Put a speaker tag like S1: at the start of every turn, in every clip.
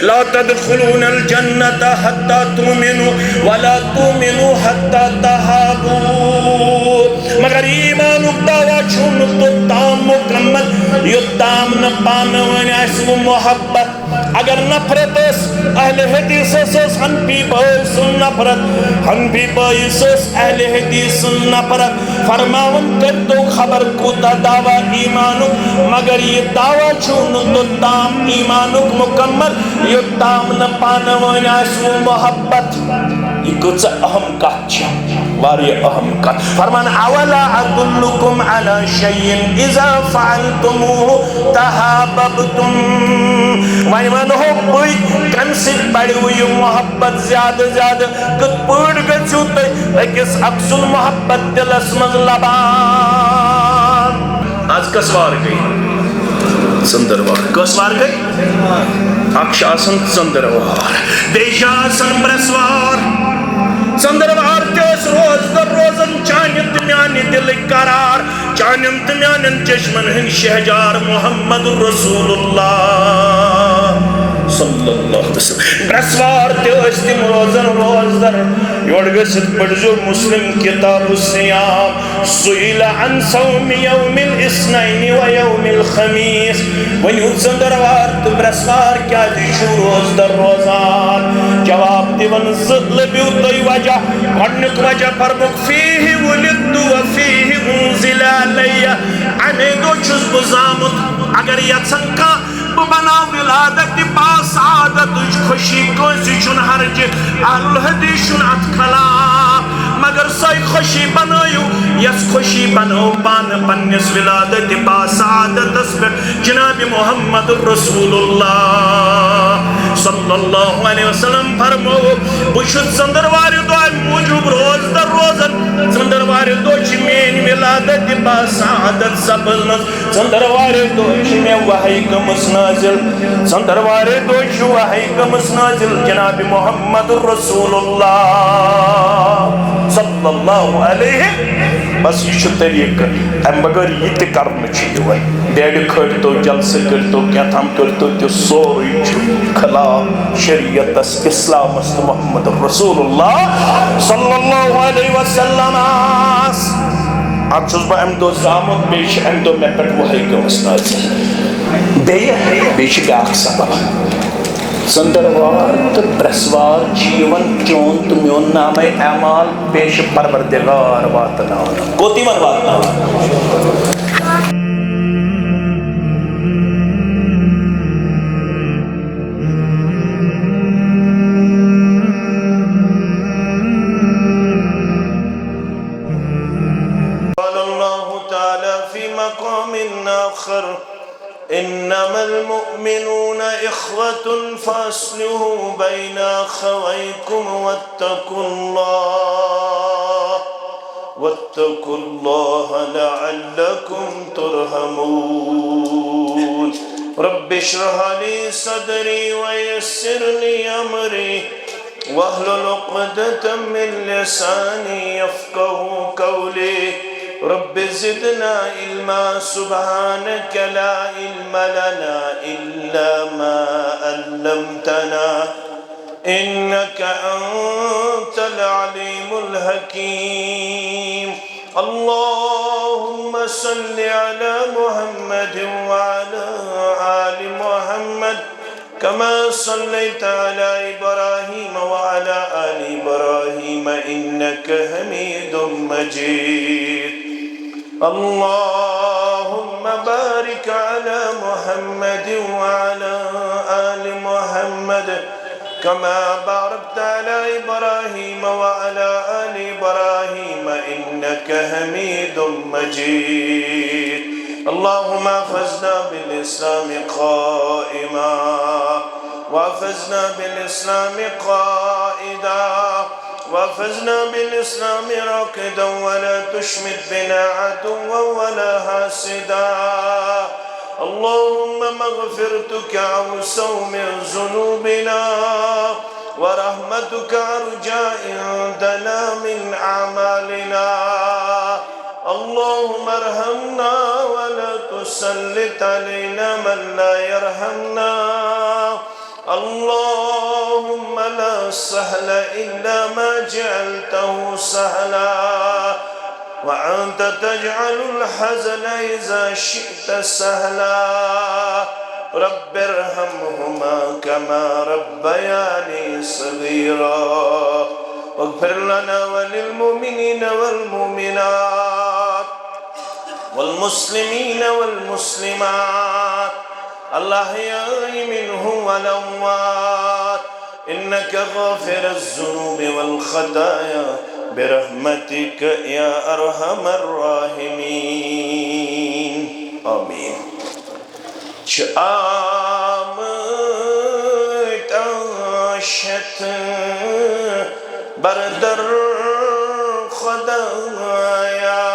S1: لا تدخلون الجنة حتى تؤمنوا ولا تؤمنوا حتى تحابوا مگر ایمانک دعویٰ چھن توتام مکمل یوتام نہ پانوانی آسو محبت اگر نفرت اس اہل حدیث اس حنفی بائی سن نفرت حنفی بائی اس اہل حدیث سن نفرت فرماون کر تو خبر کوتا دعویٰ ایمانک مگر یہ دعویٰ چھن توتام ایمانک مکمل یوتام نہ پانوانی آسو محبت یہ کچھ اہم کات چھا واری اہم کات فرمان اولا ادلکم علی شیئن اذا فعلتموه تحاببتم وانی من ہو پوئی کم سے بڑی ہوئی محبت زیادہ زیادہ کت پوڑ گچو تے ایکس اکسل محبت دل اسمز لبان آج کسوار گئی سندروار کسوار گئی اکشاسن سندروار دیشاسن برسوار سندروار تیس روز در روزن چانت میانی دل قرار چانت میانن چشمن ہن شہجار محمد رسول اللہ صلی اللہ علیہ وسلم برسوار تیس تیم روزن روز در یوڑگست پڑھو مسلم کتاب السیام سئل عن صوم یوم الاثنین و یوم الخمیس ونیو سندروار تو برسوار کیا دیشو روز در روزان جواب دیون زدل بیوتوی وجہ گھنک وجہ فرمک فیہ ولد و فیہ انزل علی عمیدو چوز بزامت اگر یتسن کا بنا ولادت باس عادت خوشی کوئی چون حرج اہل الحدیث چون اتکلا مگر سائی خوشی بنایو یس خوشی بنو پان پنیس ولادت باس عادت اسپر جناب محمد رسول اللہ صلی اللہ علیہ وسلم فرمو بشد زندرواری دعائی موجوب روز در روزن زندرواری دوچی مین ولادت باس عادت سبلنس زندرواری دوچی میں وحی کمس نازل زندرواری دوچی وحی کمس نازل جناب محمد رسول اللہ صلی اللہ علیہ بس یہ چھو طریق ام بگر یہ تے کرنا چاہیے وی ڈیڈ کھڑتو جلسے کرتو کیا تھام کرتو تو سوری چھو خلاف شریعت اسلام است محمد رسول اللہ صلی اللہ علیہ وسلم اب چھوز با ام دو زامت بیش ام دو میں پر وحی کو مسناز بیش گاک سبب سندروار تو برسوار جیون چون تمیون نام اعمال پیش پروردگار واتنا کوتی من واتنا قال اللہ تعالی فی مقام آخر انما المؤمنون اخوة فاصلحوا بين اخويكم واتقوا الله لعلكم ترحمون رب اشرح لي صدري ويسر لي امري واحلل عقدة من لساني يفقهوا قولي رب زدنا علما سبحانك لا علم لنا إلا ما علمتنا إنك أنت العليم الحكيم اللهم صل على محمد وعلى آل محمد كما صليت على إبراهيم وعلى آل إبراهيم إنك حميد مجيد اللهم بارك على محمد وعلى آل محمد كما باركت على إبراهيم وعلى آل إبراهيم إنك حميد مجيد اللهم احفظنا بالإسلام قائما واحفظنا بالإسلام قائدا واحفظنا بالإسلام راكدا ولا تشمت بنا عدوا ولا حاسدا اللهم مغفرتك أوسع من ذنوبنا ورحمتك أرجى عندنا من أعمالنا اللهم ارحمنا ولا تسلط علينا من لا يرحمنا اللهم لا سهل إلا ما جعلته سهلا وأنت تجعل الحزن إذا شئت سهلا رب ارحمهما كما ربياني صغيرا واغفر لنا وللمؤمنين والمؤمنات والمسلمين والمسلمات الأحياء منهم والأموات إنك غافر الذنوب والخطايا برحمتك يا أرحم الراحمين آمين آمد آشت بردر خدایا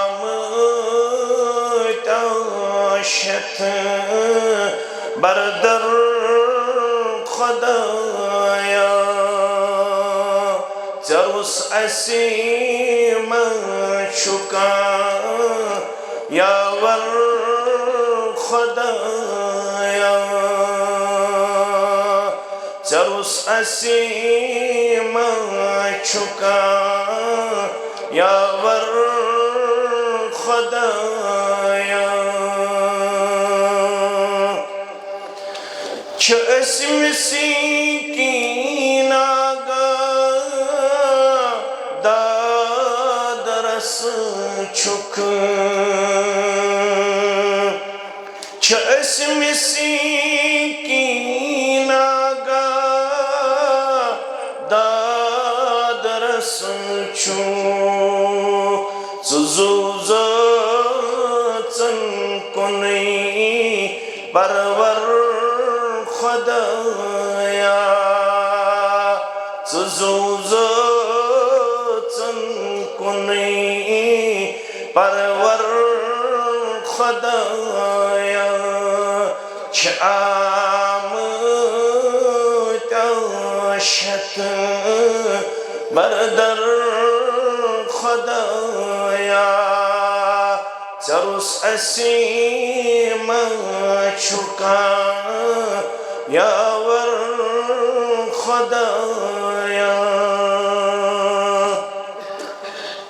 S1: آمد آشت بردر خدایا زروس اسیم چکا یا ور خدایا زروس اسیم چکا یا ور خدایا چه اسم سیکین آگا داد رس چک چه اسم سیکین آگا داد رس چک زوزن کنی برور خدایا زوزن کنی برور خدایا چه آمد آشت بردر خدایا زروس اسیم چکا یا ور خدایا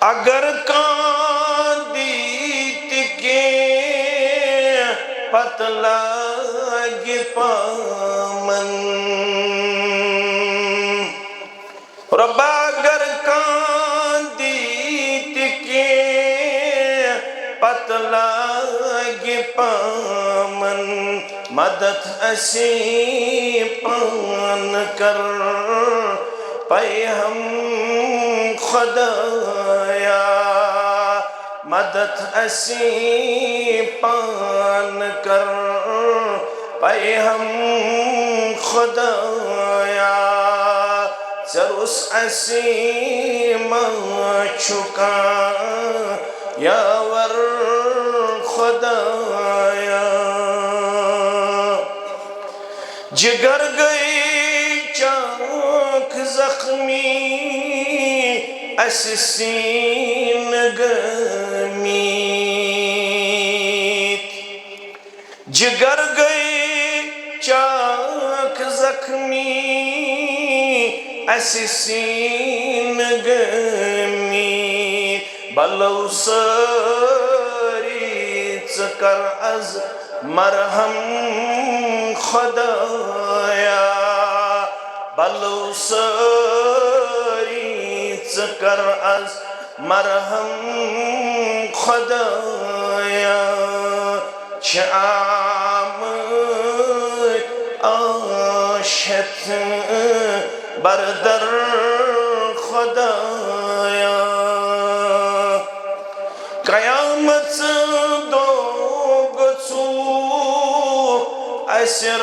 S1: اگر کاندیت کے پتلا گی پامن ربا اگر کاندیت کے پتلا گی پامن مدد اسی پان کر پائے ہم خدایا مدد اسی پان کر پائے ہم خدایا زروس اسی چکا یا ور خدایا جگر گئی چاک زخمی اسسین گمیت جگر گئی چاک زخمی اسسین گمیت بلو سریت کر از مرہم خدایا بلو سریت کر از مرہم خدایا چه آمد آشت بردر خدایا قیامت دو گچو اسر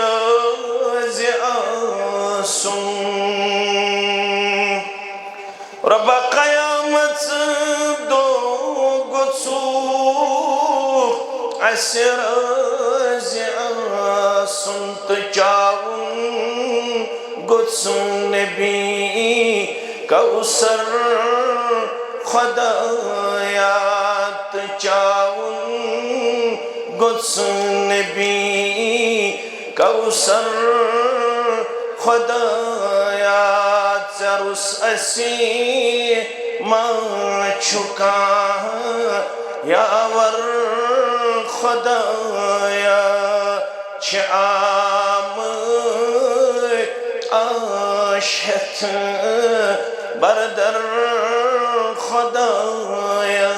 S1: زیاسون رب قیامت دو گچو اسر زیاسون تجاون گچون نبی کوثر خدایات چاون نبی کوثر خدایا ژرُس اسی ما چھکا یاور خدایا چھ آمد آشت بردر خدایا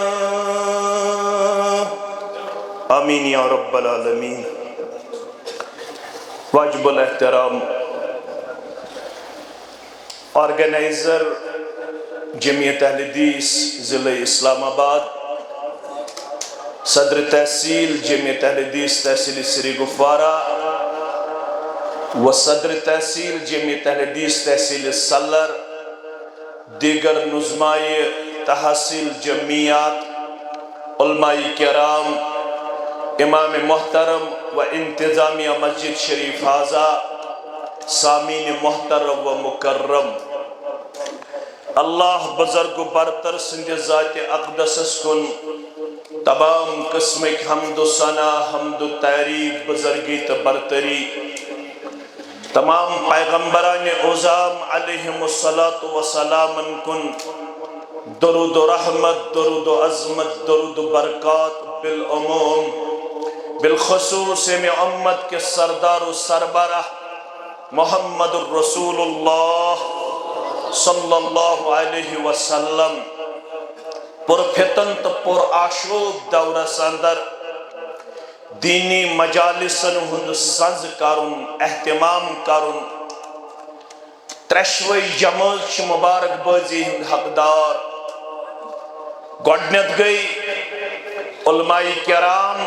S1: آمین یا رب العالمین واجب الاحترام آرگنائزر جمعیت اہل حدیث ضلع اسلام آباد صدر تحصیل جمعیت اہل حدیث تحصیل سری گفوارہ و صدر تحصیل جمعیت اہل حدیث تحصیل سلر دیگر نظمائے تحصیل جمعیات علماء کرام امام محترم و انتظامیہ مسجد شریف حاضہ سامین محترم و مکرم اللہ بزرگ و برتر سند ذات اقدس کن تمام قسم حمد و ثنا حمد و تعریف بزرگی تو برتری تمام پیغمبران عظام علیہم الصلاۃ والسلام کن درود و رحمت درود و عظمت درود و برکات بالعموم بالخصوص میں امت کے سردار و سربراہ محمد الرسول اللہ صلی اللہ علیہ وسلم پر فتن تو پر آشوب دور سندر دینی مجالسن ہند سنز کرن اہتمام کرن ترشوئی جماعت مبارک بازی ہند حقدار گوڑنت گئی علماء کرام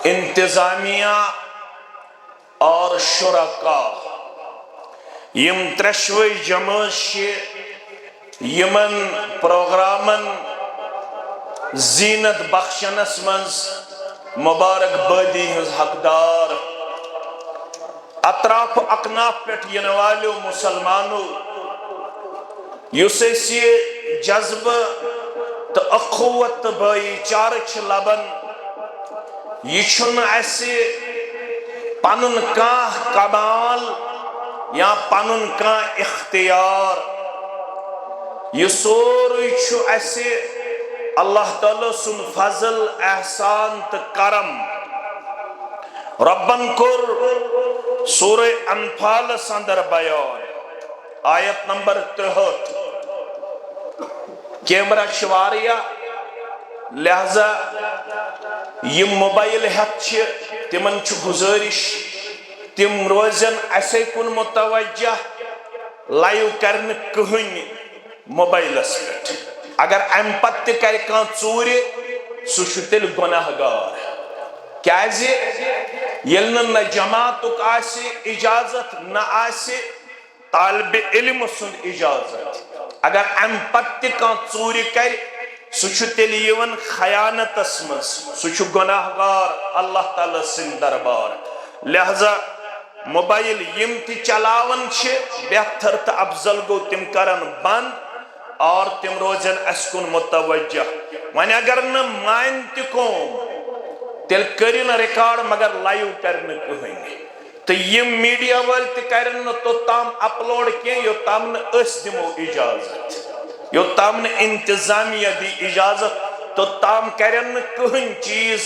S1: انتظامیہ اور شرکا یم ترشوئی جماعت یمن پروگرامن زینت بخشنس منز مبارک بادی ہز حقدار اطراف اقناف پیٹ ینوالیو مسلمانو یوسے سی جذب تو اخوت بائی چارچ لبن یہ چھن ایسے پانن کا کمال یا پانن کا اختیار یہ سوری چھو ایسے اللہ تعالیٰ سن فضل احسان تو کرم ربن کر سورہ انفال سندر بیان آیت نمبر 63 کیمرہ شواریہ لہذا یہ موبائل ہتھ تمن چھ گزارش تم روزن ایسے کن متوجہ لائیو کرن کہن موبائل اسپیٹ اگر ام پت کر کان ژور سہ چھ تیل گناہ گار کیازِ یلن نہ جماعتک آسی اجازت نہ آسی طالب علم سن اجازت اگر ام پت کان ژور کر سہ چھ تیل یوان خیانت اسمس سہ چھ گناہ گار اللہ تعالی سن دربار لہذا موبائل یم تی چلاون چھ بہتر تا افضل گو تم کرن بند اور تم روزن اسکن متوجہ وانی اگر نہ مان تی کوم تیل کرن ریکارڈ مگر لائیو کرن کہیں تو یم میڈیا وال تی کرن تو تام اپلوڈ کیں یو تام نہ اس دمو اجازت یو تام نہ انتظامیہ دی اجازت تو تام کرن کہیں چیز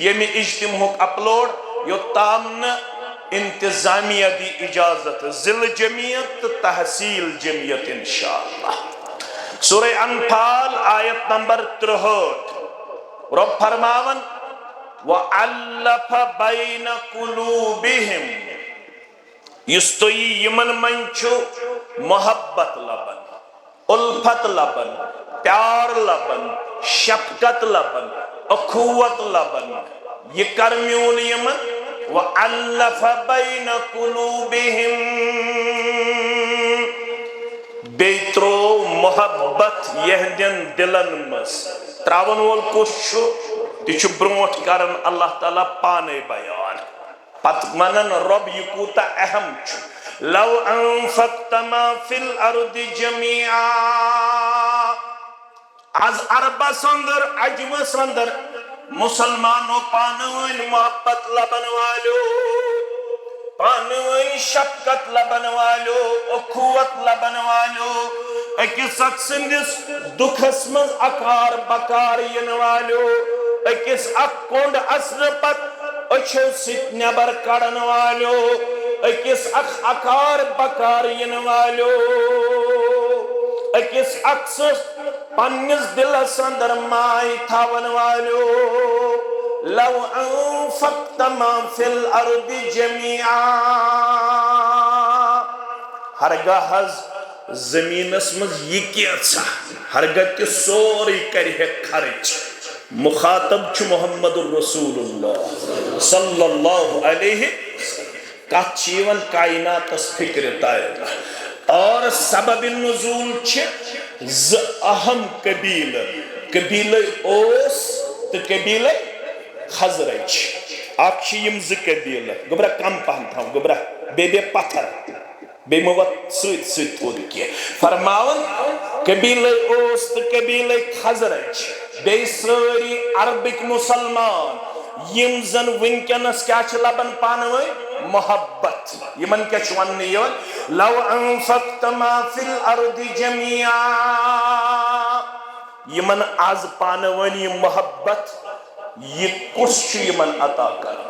S1: یمی اجتماع اپلوڈ یو تام نہ انتظامیہ دی اجازت ضلع جمعیت تحصیل جمعیت انشاءاللہ سورہ انفال آیت نمبر 63 رب فرماون وَعَلَّفَ بَيْنَ قُلُوبِهِمْ یستوئی یمن منچو محبت لبن الفت لبن پیار لبن شفقت لبن اخوت لبن یہ کرمیون یمن وَعَلَّفَ بَيْنَ قُلُوبِهِمْ بیترو محبت یہدین دلن مس تراون وول کوشو تیچو برونٹ کرن اللہ تعالیٰ پانے بیان پت منن رب یکوتا اہم چھو لو انفقت ما فی الارض جميعا از عرب سندر عجم سندر مسلمانوں پانوین محبت لبن والو پانوین شفقت لبن والو اخوت لبن والو اکس اک سندس دکھس مز اکار بکار ین والو اکس اک کونڈ اثر پت اچھو ست نبر کڑن والو اکس اک اکار بکار ین والو اکس اکسس پنس دلس اندر مائی تھاون والو لو انفقت ما فی الارض جميعا ہرگاہ زمین اسمز یہ کیسا ہرگاہ تی سوری کرے خرچ مخاطب چھ محمد الرسول اللہ صلی اللہ علیہ کات چیون کائنات اس فکر تائر اور سبب نزول چھ ز اہم قبیل اوس تو قبیل خزرج اکھ یم ز قبیل گبرا کم پہن تھا گبرا بے پتھر بے موت سوت تھود کی فرماون قبیل اوس تو قبیل خزرج بے ساری عربک مسلمان یم زن ونکنس کیا چھ لبن پانوئی محبت یمن کیا چھ ون لو انفقت ما فی الارض جميعا یمن آز پانوانی محبت یہ کس چھ یمن عطا کر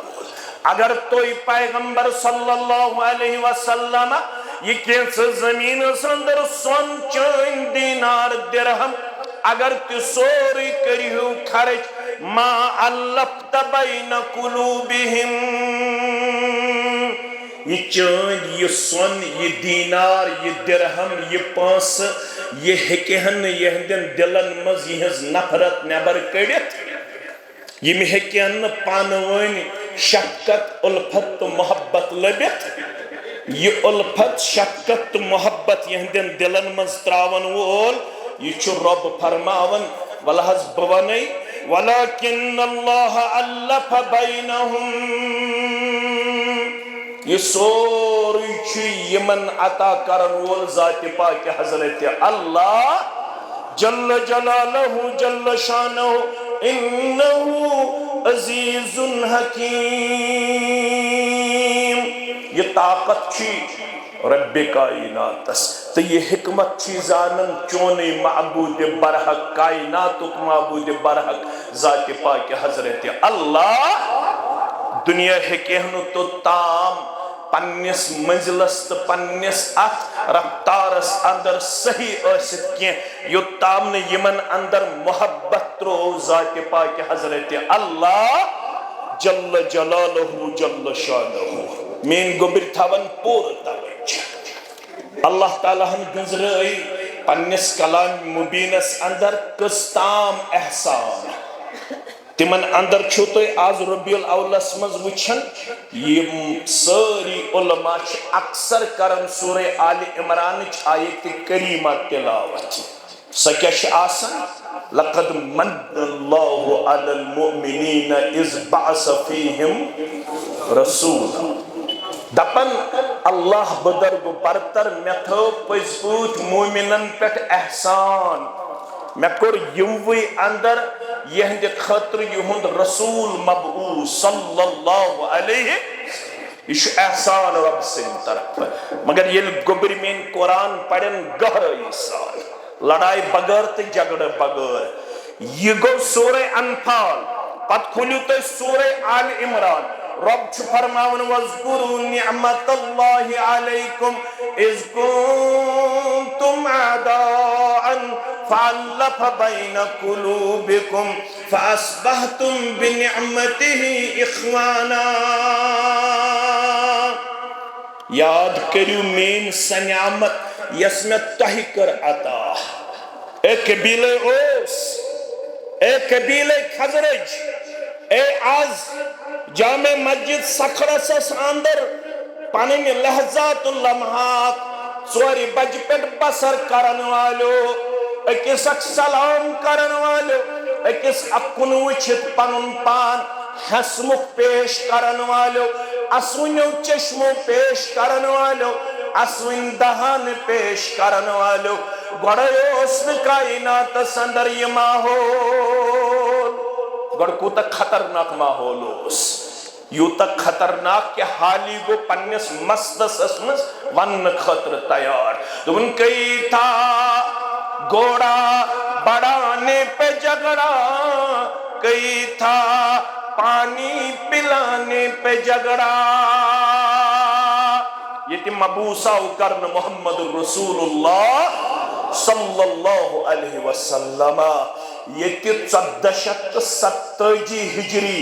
S1: اگر توی پیغمبر صلی اللہ علیہ وسلم یہ کیس زمین سندر سون چین دینار درہم اگر تی سوری کریو خرچ ما علفت بین قلوبہم یہ چند یہ سون یہ دینار یہ درہم یہ پانس یہ ہکہن یہ دن دلن مز یہ نفرت نبر کڑت یہ میں ہکہن پانوین شفقت الفت محبت لبت یہ الفت شفقت محبت یہ دن دلن مز تراون وول یہ چھو رب فرماون والحظ بوانی ولیکن اللہ علف بینہم یہ سوری چھو یمن عطا کرن وول ذات پاک حضرت اللہ جل جلالہ جل شانہ انہو عزیز حکیم یہ طاقت چھی رب کائناتس تو یہ حکمت چھی زانن چونی معبود برحق کائناتک معبود برحق ذات پاک حضرت اللہ دنیا ہے کہنو تو تام پنیس منزلس تو پنیس ات رفتارس اندر صحیح ایست کیں یو تام نے یمن اندر محبت رو ذات پاک حضرت اللہ جل جلالہ جل شانہ مین گبر تھاون پور توجہ اللہ تعالیٰ ہم گزرائی پنیس کلام مبینس اندر کستام احسان تمن اندر چھو تو آز ربیع الاولس مز وچھن یہ ساری علماء اکثر کرن سورہ آل عمران آیت کریمہ تلاوت سکیش آسن لقد من اللہ علی المؤمنین اذ بعث فیہم رسولا دپن اللہ بدرگ برتر میں تھو پزپوت مومنن پیٹ احسان میں کور یووی اندر یہ خطر یہند رسول مبعوث صلی اللہ علیہ یہ احسان رب سے طرف مگر یہ گبر میں قرآن پڑھن گہرائی سان لڑائی بغیر تے جگڑ بغیر یہ گو سورہ انفال پت کھولیو تے سورہ آل عمران رب چھ فرماون وَاذْكُرُوا نِعْمَةَ اللَّهِ عَلَيْكُمْ اِذْ كُنْتُمْ عَدَاءً فَعَلَّفَ بَيْنَ قُلُوبِكُمْ فَأَصْبَحْتُمْ بِنِعْمَتِهِ إِخْوَانًا یاد کریو مین سنعمت یس میں تہی کر عطا اے قبیل اوس اے قبیل خزرج اے آز جامع مسجد سکھرسس اندر پانین لحظات لمحات سوری بج پیٹ بسر کرن والو اکس اک سلام کرن والو اکس اکن وچھت پنن پان حسمک پیش کرن والو اسونیو چشمو پیش کرن والو اسوین دہان پیش کرن والو گوڑے اسن کائنات سندر یہ ماحول گوڑ کوتا خطرناک ماحول اس یوتا خطرناک کہ حالی گو پنیس مستس اسمس ون خطر تیار دون کئی تھا گوڑا بڑھانے پہ جھگڑا کئی تھا پانی پلانے پہ جھگڑا یہ تھی مبوسہ کرن محمد رسول اللہ صلی اللہ علیہ وسلم یہ تھی 1470 ہجری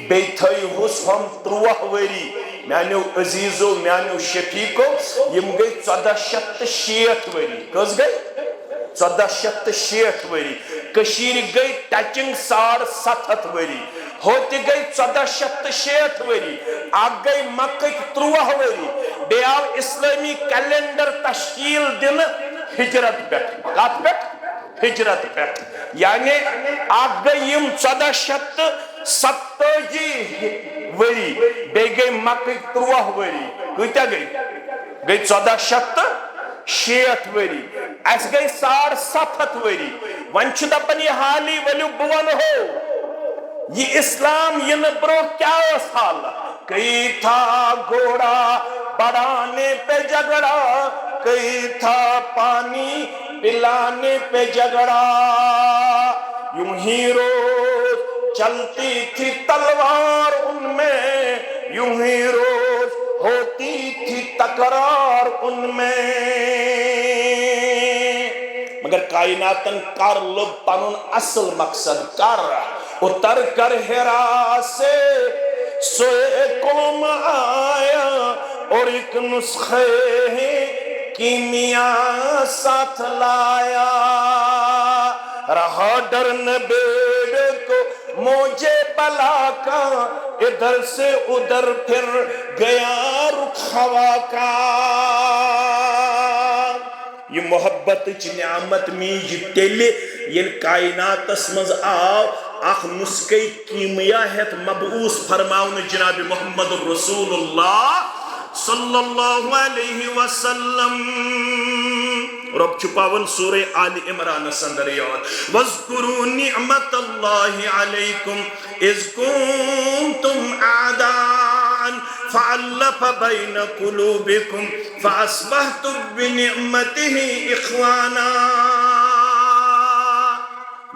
S1: بیتھائی حس ہم 30 وری میانیو عزیزو میانیو شفیقو یم گئی 1460 وری کس گئی 1460 وری کشیر گئی ٹچنگ 7.5 وری ہوتی گئی 1460 وری آگ گئی مکہ 30 وری بیاو اسلامی کیلنڈر تشکیل دن ہجرت پیٹ کات پیٹ ہجرت پیٹ یعنی آگ گئی یم 1470 وری بے گئی مکہ 30 وری کتا گئی گئی 1460 وری اس گئی 7.5 وری ونچ دپن یہ حالی ولیو بوان ہو یہ اسلام یہ نبرو کیا اس حال کئی تھا گھوڑا بڑھانے پہ جھگڑا کئی تھا پانی پلانے پہ جھگڑا یوں ہی روز چلتی تھی تلوار ان میں یوں ہی روز ہوتی تھی تکرار ان میں مگر کائناتن کر لب پنن اصل مقصد کر اتر کر ہرا سے سوئے قوم آیا اور ایک نسخے کیمیاء ساتھ لایا رہا ڈرن بیڑ کو موجے بلا کا ادھر سے ادھر پھر گیا رخ ہوا کا یہ محبت چی نعمت میج تیلے یہ کائنات اسمز آو اخ نسخی کیمیا ہے مبعوث فرماؤن جناب محمد رسول اللہ صلی اللہ علیہ وسلم رب چھپاون سورہ آل عمران سندر یاد وَاذْكُرُوا نِعْمَةَ اللَّهِ عَلَيْكُمْ اِذْ كُنْتُمْ أَعْدَاءً فَأَلَّفَ بَيْنَ قُلُوبِكُمْ فَأَصْبَحْتُمْ بِنِعْمَتِهِ إِخْوَانًا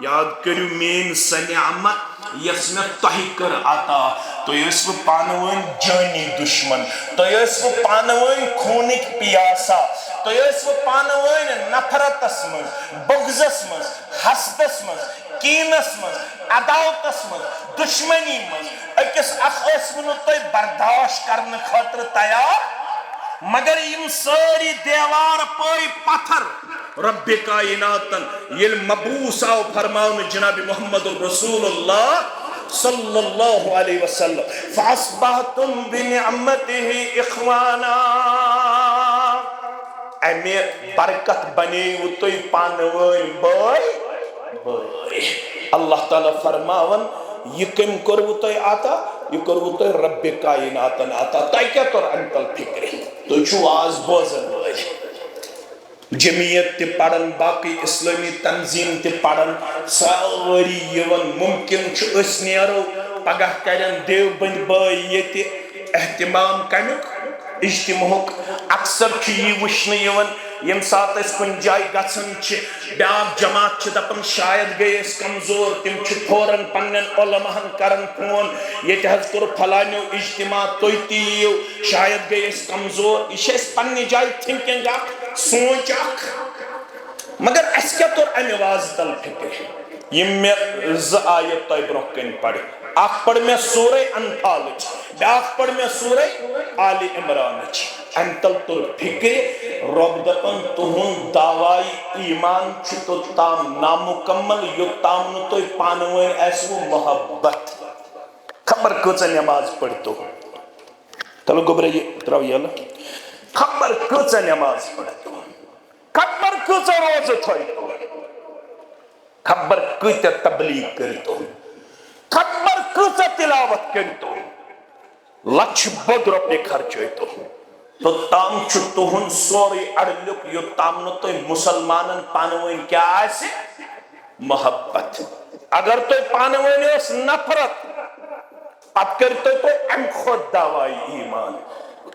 S1: یاد کریو مین سنعمت یس میں تہی کر آتا تو یس وہ پانوین جانی دشمن تو یس وہ پانوین خونک پیاسا تو یس وہ پانوین نفرت اسمن بغض اسمن حسد اسمن کین اسمن عداوت اسمن دشمنی من اکس اخ اسمن تو برداشت کرنے خاطر تیار مگر یم ساری دیوار پوئی پتھر رب کائناتن یہ مبعوث آو فرماؤن جناب محمد رسول اللہ صلی اللہ علیہ وسلم فَأَصْبَحْتُمْ بِنِعْمَتِهِ إِخْوَانًا امی برکت بنیو توی پانوین بائی اللہ تعالیٰ فرماون یہ کم کرو توی آتا یہ کرو توی رب کائناتن آتا تائی کیا طور انتل فکری تو چھو آز بوزن بائی جمعیت تی پڑھن باقی اسلامی تنظیم تی پڑھن ساری یون ممکن چھو اس نیرو پگہ کرن دیو بند بائی یہ تی احتمام کنک اجتماعک اکثر چھو یہ وشن یون یم ساتھ اس کن جائی گھن بیاق جماعت چھ دپن شاید گئی اس کمزور تم چھ فوراً پنن علماءن کرن فون یہ تحض کر پھلانیو اجتماع توی تیو شاید گئی اس کمزور یہ اس پنی جائی تھنکنگ اک سوچ اک مگر اس کیا طور امی واضح فکر یم میں آیت توی برکن پڑھ اک پڑھ میں سورہ انفال بیاق پڑھ میں سورہ آل عمران انتل تو فکر رب دپن تہن دعوائی ایمان چھتو تام نامکمل یو تام نو تو پانوین ایسو محبت خبر کچھ نماز پڑھتو تلو گبرے یہ تراو یہ اللہ خبر کچھ نماز پڑھتو خبر کچھ روز تھوئیتو خبر کچھ تبلیغ کرتو خبر کچھ تلاوت کرتو لچھ بود روپے خرچ ہوئیتو تو تام چھتوہن سوری اڑلک یو تام نو تو مسلمانن پانوین کیا آئے سے محبت اگر تو پانونی اس نفرت پت کرتے تو ام خود دعوائی ایمان.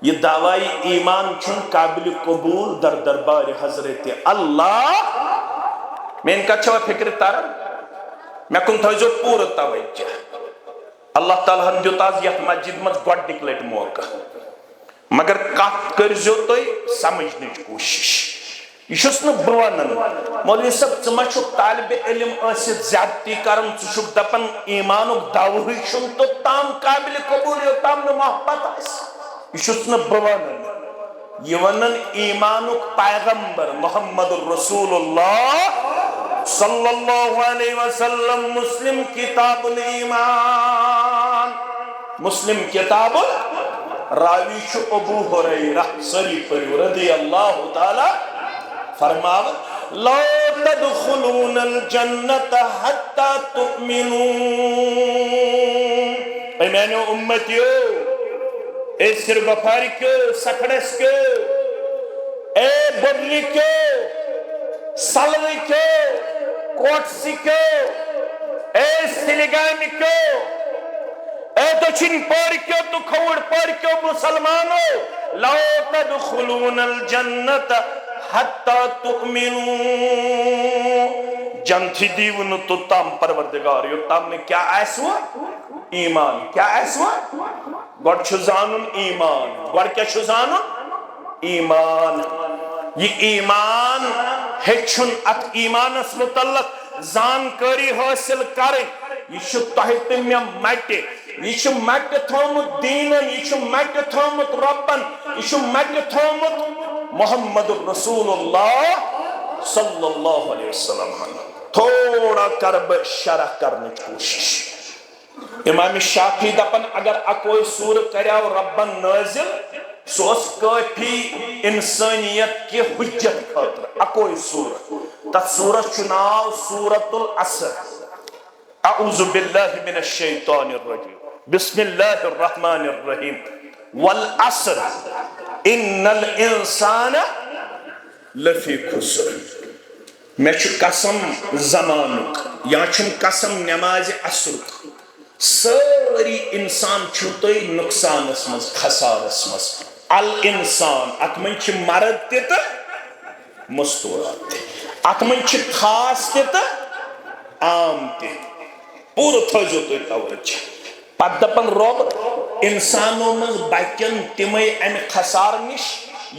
S1: یہ دعوائی ایمان چھن قابل قبول در دربار حضرت اللہ. میں ان کا چھوا فکر تارا میں کن تھوزو پور توجہ. اللہ تعالیٰ ہم جو تاز یک مسجد مز گوڑ نکلیٹ موقع مگر کات کرزو تو سمجھنے کوشش. یہ چھس نہ بوانن مولوی صاحب ژٕ چھُکھ طالب علم ٲسِتھ زیادتی کران ژٕ چھُکھ دپان ایمانُک دعوہٕے چھُنہٕ توٚتام قابل قبول یوٚتام نہٕ محبت آسہِ. یہ چھس نہ بوانن یہ ونن ایمانک پیغمبر محمد رسول اللہ صلی اللہ علیہ وسلم. مسلم کتاب الایمان مسلم کتاب راوی چھُ ابو ہریرہ سری پڑھو رضی اللہ تعالی فرماو لا تدخلون الجنت حتی تؤمنون. اے میانو امتیو، اے سر بفاری کو سکھڑس کو، اے بڑلی کو سلوی کو کوٹسی کو، اے سلگامی کو، اے دچن پار کو تو کھوڑ پار کو مسلمانو لا تدخلون الجنت حتی تؤمنون. جنتی دیون تو تام پروردگار یو تام نے کیا ایسوا ایمان. کیا ایسوا گوڑ چھو زانن ایمان. گوڑ کیا چھو زانن ایمان. یہ ایمان ہچن ات ایمان اس متعلق زانکاری حاصل کریں. یہ چھو تحت میں مٹے، یہ چھو مٹے تھومت دینن، یہ چھو مٹے تھومت ربن، یہ چھو مٹے تھومت محمد رسول اللہ صلی اللہ علیہ وسلم. تھوڑا کرب شرح کرنے کوشش. امام شافعی دپن اگر اکوئی سور کریاو ربن نازل سوس کافی انسانیت کی حجت خاطر. اکوئی سور تا سورت چناو سورت العصر. اعوذ باللہ من الشیطان الرجیم بسم اللہ الرحمن الرحیم والعصر ان الانسان لفی خسر. میں چھو قسم زمانک یا چھو قسم نماز عصرک. ساری انسان چھو توی نقصان اسمز خسار اسمز. الانسان اتمن چھ مرد تیتا مستورات تی، اتمن چھ خاص تیتا عام تی. پورا تھوزو توی توجہ. پت دپن رب انسانوں من بچن تمے ام خسار نش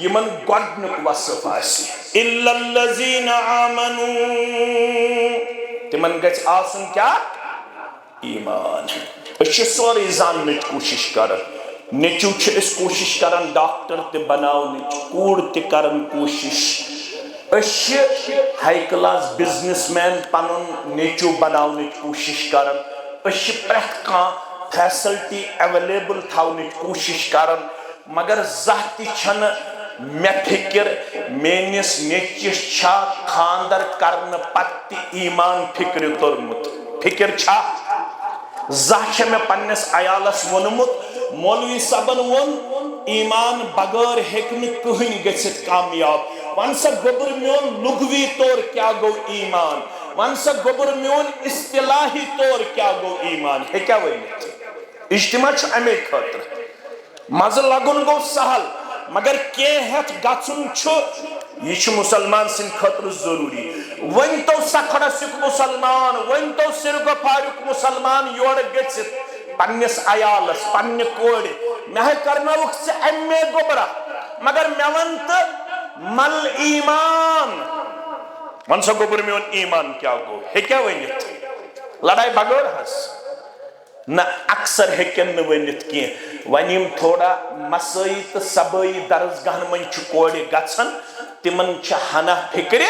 S1: یمن گۄڈنیُک وصف آسہِ الا الذین آمنوا. تمن گژھِ آسُن کیا ایمان. اس چھِ سورُے زاننٕچ کوشش کران. نیچو چھِ أسۍ کوشش کران ڈاکٹر تہِ بناونٕچ، کوٗر تہِ کران کوشش. أسۍ چھِ ہائی کلاس بزنس مین پنُن نیچو بناونٕچ کوشش کران. أسۍ چھِ پرٛٮ۪تھ کانٛہہ فیسلٹی اویلیبل تھاونٕچ کوشش کران. مگر زانٛہہ تہِ چھنہٕ مےٚ فکر میٲنِس نیچوِس چھا خاندر کرنہٕ پتہٕ تہِ ایمان فکرِ توٚرمُت. فکر چھا زانٛہہ چھےٚ مےٚ پننِس عیالس ووٚنمُت مولوی صٲبن ووٚن ایمان بغٲر ہیٚکہِ نہٕ کٕہٕنۍ گٔژھِتھ کامیاب. وَن سا گوٚبُر میون لغوی طور کیٛاہ گوٚو ایمان، وَن سا گوٚبُر میون اصطلاحی طور کیٛاہ گوٚو ایمان. ہیٚکیٛاہ ؤنِتھ؟ اجتماع چھُ اَمے خٲطرٕ. مزٕ لگُن گوٚو سہل مگر کینٛہہ ہٮ۪تھ گژھُن چھُ یہ چھُ مُسلمان سٕنٛدِ خٲطرٕ ضروٗری. ؤنۍتو سکھڑسُک مُسلمان، ؤنۍتو سِرگۄفاریُک مُسلمان یورٕ گٔژھِتھ پننِس عیالس پننہِ کورِ مےٚ ہے کرنٲوُکھ ژٕ اَمے گوٚبرا مگر مےٚ وَن تہٕ مل ایمان. وَن سا گوٚبُر میون ایمان کیٛاہ گوٚو. ہیٚکیٛاہ ؤنِتھ؟ لڑائی بغٲر حظ نہ اکثر ہیٚکن نہٕ ؤنِتھ کینٛہہ. وۄنۍ یِم تھوڑا مسٲیی تہٕ صبٲیی درسگاہن منٛز چھِ کورِ گژھان تِمن چھِ ہنا فکرِ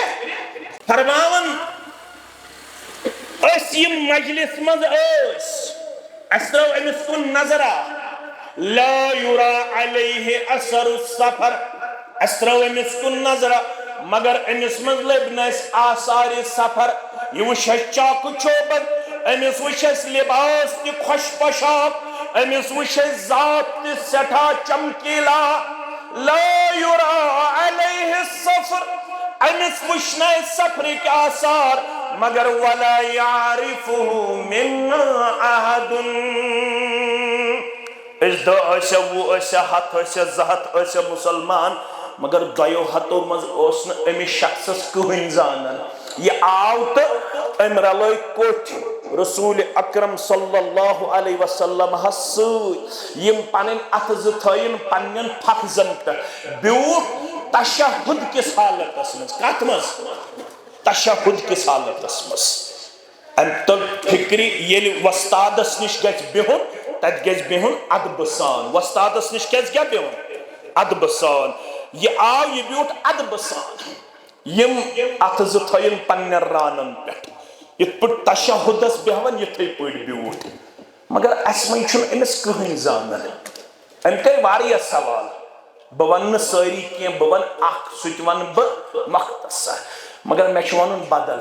S1: فرماوان أسۍ یِم مجلس منٛز ٲسۍ اَسہِ ترٲو أمِس کُن نظرا لا یُرا علیہ اثر السفر. اَسہِ ترٲو أمِس کُن نظرا مگر أمِس منٛز لٔبۍ نہٕ اَسہِ آثارِ سفر. یہِ وٕچھ اَسہِ چاکہٕ چوبند، أمِس وٕچھ اَسہِ لباس تہِ خۄش پوشاک، أمِس وٕچھ اَسہِ ذات تہِ سٮ۪ٹھاہ چمکیلا. لا يرى عليه الصفر امس وشنا السفر کے آثار مگر ولا يعرفه منا احد اس دو ایسے وہ ایسے ہاتھ ایسے زہت ایسے مسلمان مگر دویو ہاتھو مز اوسن امی شخصس کہن زانن یہ آو تو ام رلوی کوٹ رسول اکرم صلی اللہ علیہ وسلم حسوی یم پانین اتز تھائین پانین پھکزن تا بیوٹ تشہد کس حالت اسمز کاتمز تشہد کس حالت اسمز ام تو فکری یہ وستادس نش گز بہن تت گز بہن ادب سان وستادس نش گز کیا بہن ادب سان یہ آو یہ بیوٹ ادب سان یم اتز تھائین پانین رانن پہ یہ پٹ تشہدس بہون یہ تھے پڑ بیوٹ مگر اسمن چھن امس کہن زانن ام کر واریہ سوال بون ساری کی بون اخ سچ ون ب مختصر مگر میں ون بدل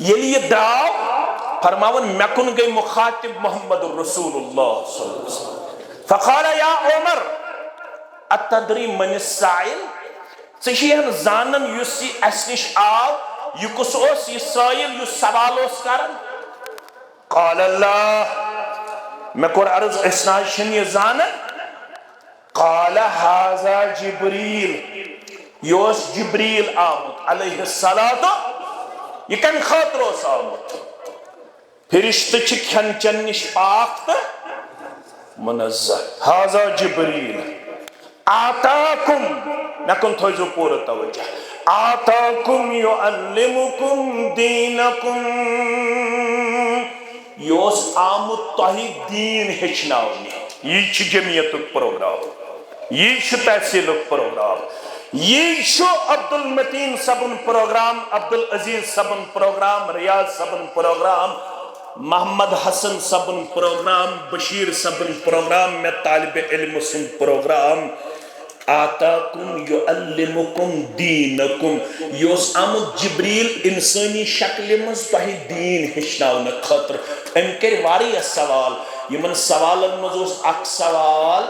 S1: یل یہ دراو فرماون مکن گئی مخاطب محمد رسول اللہ صلی اللہ علیہ وسلم فقال یا عمر اتدری من السائل ژےٚ زانن یُس یہ اس نش آو یہ کس اوس یہ سائل یس سوال اوس کرن قال اللہ میں کور عرض اسنا چھن یہ زانن قال هذا جبریل یوس جبریل آمد علیہ الصلاۃ یہ کن خاطر اوس آمد فرشتہ چھ کھن چن نش پاک تو منزہ هذا جبریل آتاکم نکن تھوزو پورا توجہ آتاکم یعلمکم دینکم یوس آمد تہی دین ہچناونی یہ چھ جمعیت پروگرام یہ چھ تحصیل پروگرام یہ چھ عبدالمتین صبن پروگرام عبدالعزیز صبن پروگرام ریاض صبن پروگرام محمد حسن صبن پروگرام بشیر صبن پروگرام میں طالب علم سن پروگرام آتاکم یعلمکم دینکم یوس آمد جبریل انسانی شکل مز تہی دین ہچناون خاطر ام کر واریہ سوال یمن سوالن مز اک سوال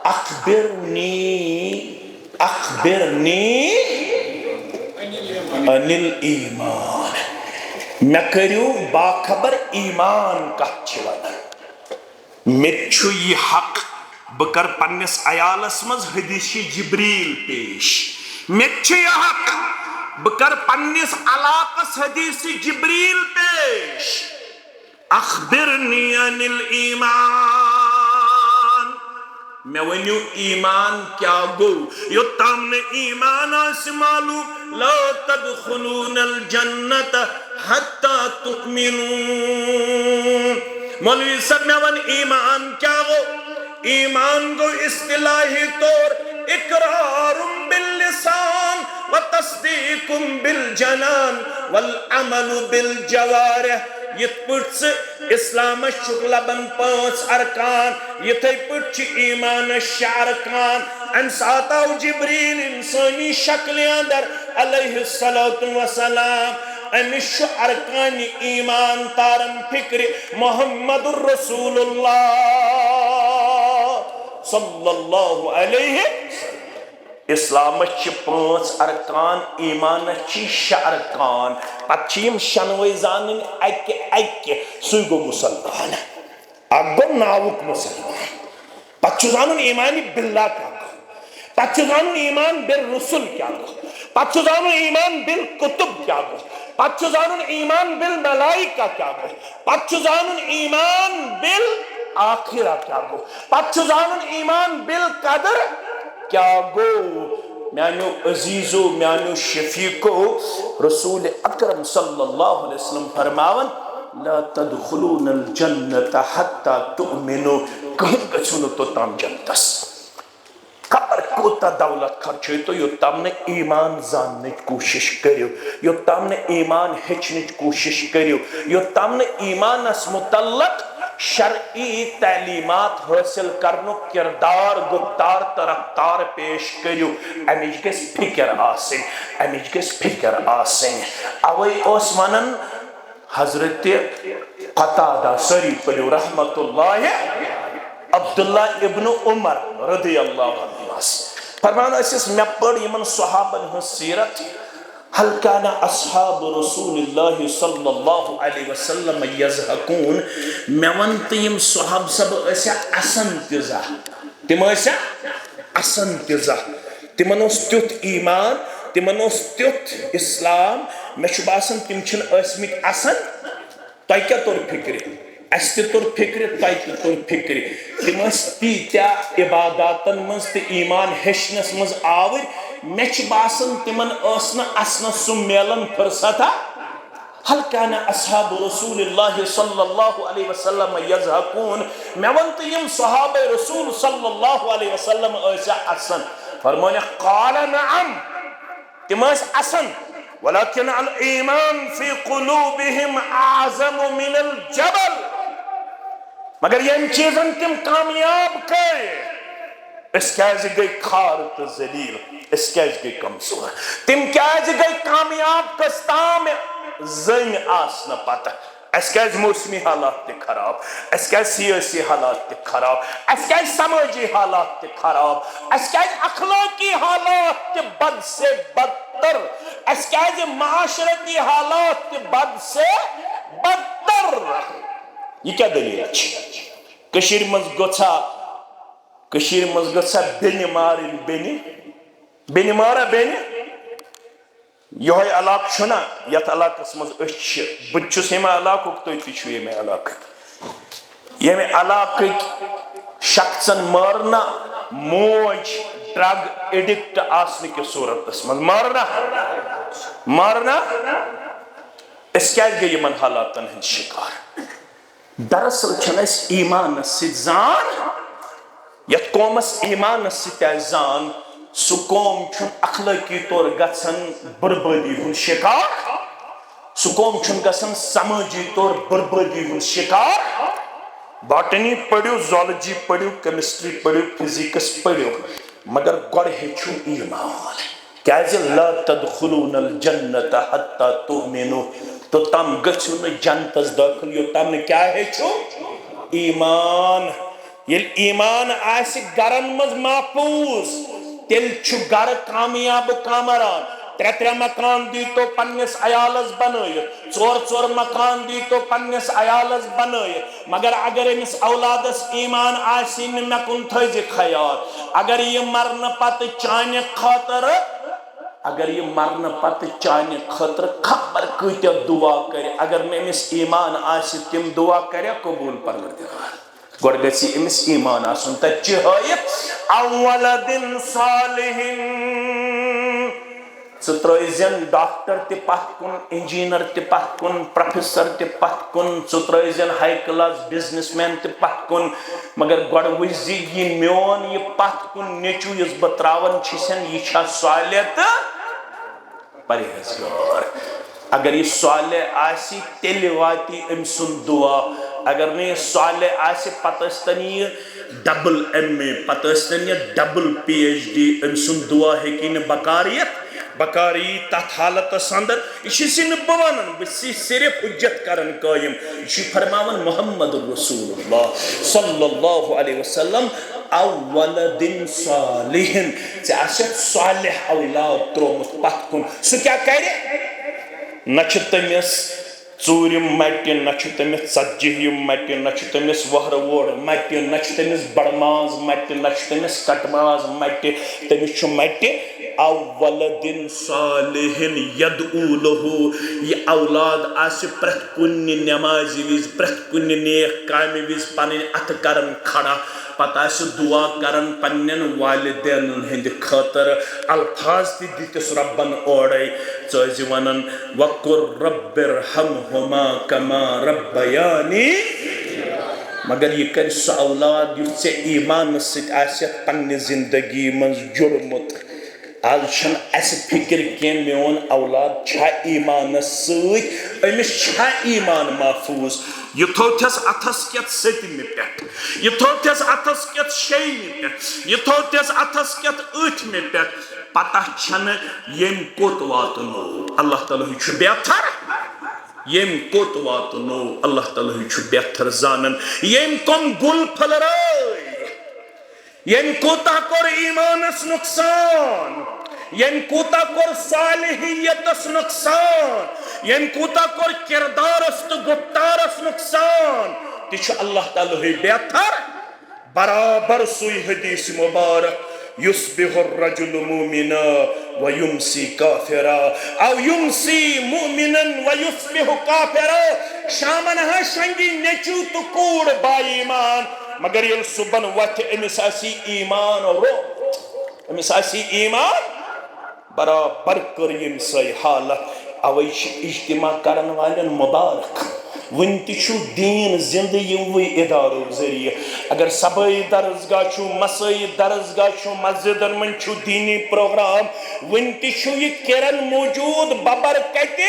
S1: اخبرنی عن الایمان میں کریو باخبر ایمان کت چھ ونان مت چھو یہ حق بکر پنس عیالس مز حدیث جبریل پیش مت چھ یہ حق بکر پنس علاقس حدیث جبریل پیش اخبرنی عن الایمان میں ونیو ایمان کیا گو یوتام نے ایمان آس معلوم لا تدخلون الجنت حتی تؤمنون مولوی صاحب میں ون ایمان کیا گو ایمان گو اصطلاحی طور اقرار باللسان وتصدیق بالجنان والعمل بالجوارح یہ پڑھ اسلام شغلبن پانچ ارکان یہ تھے پڑھ ایمان شارکان انساتا جبریل انسانی شکل اندر علیہ السلام امش ارکان ایمان تارن فکر محمد الرسول اللہ صلی اللہ علیہ وسلم اسلام چھ پانچ ارکان ایمان چھ شہ ارکان پتہ یم شنوے زانن اکہ سوی گو مسلمان اگو ناوک مسلمان پتہ زانن ایمان باللہ کیا گو پتہ زانن ایمان بالرسل کیا گو پتہ زانن ایمان بالکتب کیا گو پتہ زانن ایمان بالملائکہ کیا گو پتہ زانن ایمان بالآخرہ کیا گو پتہ زانن ایمان بالقدر کیا گو میانو عزیزو میانو شفیقو رسول اکرم صلی اللہ علیہ وسلم فرماون لا تدخلون الجنت حتی تؤمنو کہیں گچھنو تو تام جنتس خبر کوتا دولت خرچے تو یو تام نے ایمان زاننے کوشش کریو یو تام نے ایمان ہچنے کوشش کریو یو تام نے ایمان اس متعلق شرعی تعلیمات حاصل کرنو کردار گفتار طرفتار پیش کریو امیج کس فکر آسن اوئی اوسمانن حضرت قطادہ سری پلیو رحمت اللہ عبداللہ ابن عمر رضی اللہ عنہ فرمان اسس میں پڑھ یمن صحابن ہن سیرت هل كان اصحاب رسول الله صلى الله عليه وسلم يزهقون میں ونت یم صحاب سب اسا اسن تزا تم اسا اسن تزا تمن اس تیت ایمان تمن اس تیت اسلام میں چھ باسن تم چھن اسمت اسن تۄہہِ کیٛاہ توٚر فِکرِ اَسہِ تہِ توٚر فِکرِ تۄہہِ تہِ توٚر فِکرِ تِم ٲسۍ تیٖتیٛاہ عباداتن منٛز تہٕ ایٖمان ہیٚچھنس منٛز آوٕرۍ مےٚ چھِ باسان تِمن ٲس نہٕ اَسنس سُہ میلان فرصتا هل كان اصحاب رسول الله صلى الله عليه وسلم يزهقون مےٚ ووٚن تہٕ یِم صحابہ رسول صلی اللہ علیہ وسلم ٲسیا اَسان فرمٲنکھ قال نعم تِم ٲسۍ اَسان ولكن الإيمان في قلوبهم أعظم من الجبل مگر یم چیزن تم کامیاب گئے اس کیازِ گئی کھار تو ذلیل اس کیازِ گئی کمزور تم کیازِ گئی کامیاب کس تام زنگ آسنا پتہ اس کیازِ موسمی حالات تہ خراب اس کیازِ سیاسی حالات تہ خراب اس کیازِ سماجی حالات تہ خراب اس کیازِ اخلاقی حالات تہ بد سے بدتر اس کیازِ معاشرتی حالات تہ بد سے بدتر یہ کیا دلیل چھ کشیر منز گژھا بینی مارن بینی مارا بینی یہ علاقہ چھنا یت علاقس مز بہت چھس یمہ علاقک تُہۍ تہِ چھو یمہ علاقک یمہ علاقک شخصن مارنا موج ڈرگ ایڈکٹ آسن کی صورتس مز مارنا اس کیازِ گٔے یمن حالاتن ہند شکار دراصل چھنہ اس ایمان سۭتۍ زان یت قومس ایمان سۭتۍ آسہِ زان سُہ قوم چھُن اخلٲقی طور گژھان بربٲدی ہُنٛد شکار سُہ قوم چھُن گژھان سمٲجی طور بربٲدی ہُنٛد شکار باٹنی پڑھو زالجی پڑھو کیمسٹری پڑھو فزکس پڑھو مگر گۄڈٕ ہیٚچھِو ایمان کیازِ لا تدخلون الجنت حتی تؤمنوا توٚتام گٔژھِو نہٕ جنتس دٲخل یوٚتام نہٕ کیٛاہ ہیٚچھِو ایمان ییٚلہِ ایمان آسہِ گرن منٛز محفوظ تیٚلہِ چھُ گرٕ کامیاب کامران ترٛےٚ مکان دیٖتو پننِس عیالس بنٲیِتھ ژور مکان دیٖتو پننِس عیالس بنٲیِتھ مگر اگر أمِس اولادس ایمان آسہِ نہٕ مےٚ کُن تھٲیزِ خیال اگر یہِ مرنہٕ پتہٕ چانہِ خٲطرٕ خبر کۭتیاہ دعا کرِ اگر نہٕ أمِس ایمان آسہِ تِم دعا کریا قبوٗل پروردگار گۄڈٕ گژھِ أمِس ایمان آسُن تتہِ چھِ ہٲیِتھ اولدن صالحن ژٕ ترٲیزٮ۪ن ڈاکٹر تہِ پتھ کُن انجیٖنر تہِ پتھ کُن پروفیسر تہِ پتھ کُن ژٕ ترٲیزٮ۪ن ہاے کلاس بزنس مین تہِ پتھ کُن مگر گۄڈٕ وٕچھ زِ یہِ میون یہِ پتھ کُن نیٚچوٗ یُس بہٕ تراوان چھِسن یہِ چھا صالح تہٕ پرہیزگار اگر یہِ صالح آسہِ تیٚلہِ واتہِ أمۍ سُنٛد دعا اگر نہٕ یہِ صالح آسہِ پتہٕ ٲسۍتن یہِ ڈبل MA پتہٕ ٲسۍتن یہِ ڈبل PhD أمۍ سُنٛد دعا ہیٚکہِ نہٕ بکار یی تتھ حالتس اندر یہ چھُس نہٕ بہٕ ونان بہٕ چھُس صرف حجت کران قٲیِم یہ چھُ فرماوان محمد رسول اللہ صلی اللہ علیہ وسلم اولدن صالحن ژےٚ آسٮ۪تھ صالح اولاد ترومُت پتھ کُن سُہ کیٛاہ کرِ نہ چھُ تٔمِس ژوٗرِم مٹہِ نہ چھُ تٔمِس ژتجِہِم مٹہِ نہ چھُ تٔمِس وۄہرٕ وور مٹہِ نہ چھُ تٔمِس بڑٕ ماز مٹہِ نہ چھُ تٔمِس کٹہٕ ماز مٹہِ تٔمِس چھُ مٹہِ اولدن صالحن یدعو لہو یہ اولاد آسہِ پرٛٮ۪تھ کُنہِ نٮ۪مازِ وِزِ پرٛٮ۪تھ کُنہِ نیک کامہِ وِزِ پنٕنۍ اَتھٕ کران کھڑا پتہٕ آسہِ دعا کران پننٮ۪ن والدینن ہٕنٛدِ خٲطرٕ الفاظ تہِ دِتِس رۄبن اورے ژٕ ٲسزِ ونان وقُر رب ارحمہما کما ربیانی مگر یہ کر سُہ اولاد یُس ژےٚ ایمانس سۭتۍ آسٮ۪تھ پننہِ زندگی منٛز جُڑمُت آز چھنہٕ اَسہِ فِکر کینٛہہ میون اولاد چھا ایمانس سۭتۍ أمِس چھا ایمان محفوظ یہ تھوتھس اتھس کٮ۪تھ 7مہِ پٮ۪ٹھ یہ تھوتھس اتھس کٮ۪تھ 6مہِ پٮ۪ٹھ یہ تھوتھس اتھس کٮ۪تھ 8مہِ پٮ۪ٹھ پتہ چھنہٕ ییٚمۍ کوٚت واتنو اللہ تعالیٰ چھُ بہتر ییٚمۍ کوٚت واتنو اللہ تعالیٰ چھُ بہتر زانان ییٚمۍ کۄم گُل پھٔلرٲے ین کوتا کور ایمانس نقصان، ین کوتا کور صالحیتس نقصان، ین کوتا کور کردارس تو گفتارس نقصان، تیچ اللہ تعالی بہتر برابر سوئی حدیث مبارک يصبح الرجل مؤمنا ويمسي كافرا او يمسي مؤمنا ويصبح كافرا شامنها شنگی نیچو تو کوڑ با ایمان مگر یل صبح وقت امس آسی ایمان رو امس آسی ایمان برابر کر یمسی حالت اویش اجتماع کرن والن مبارک ونتی چھو دین زندہ یوی ادارو ذریعہ اگر سبائی درزگاہ چھو مسائی درزگاہ چھو مسجدن من چھو دینی پروگرام ونتی چھو یہ کرن موجود ببرکت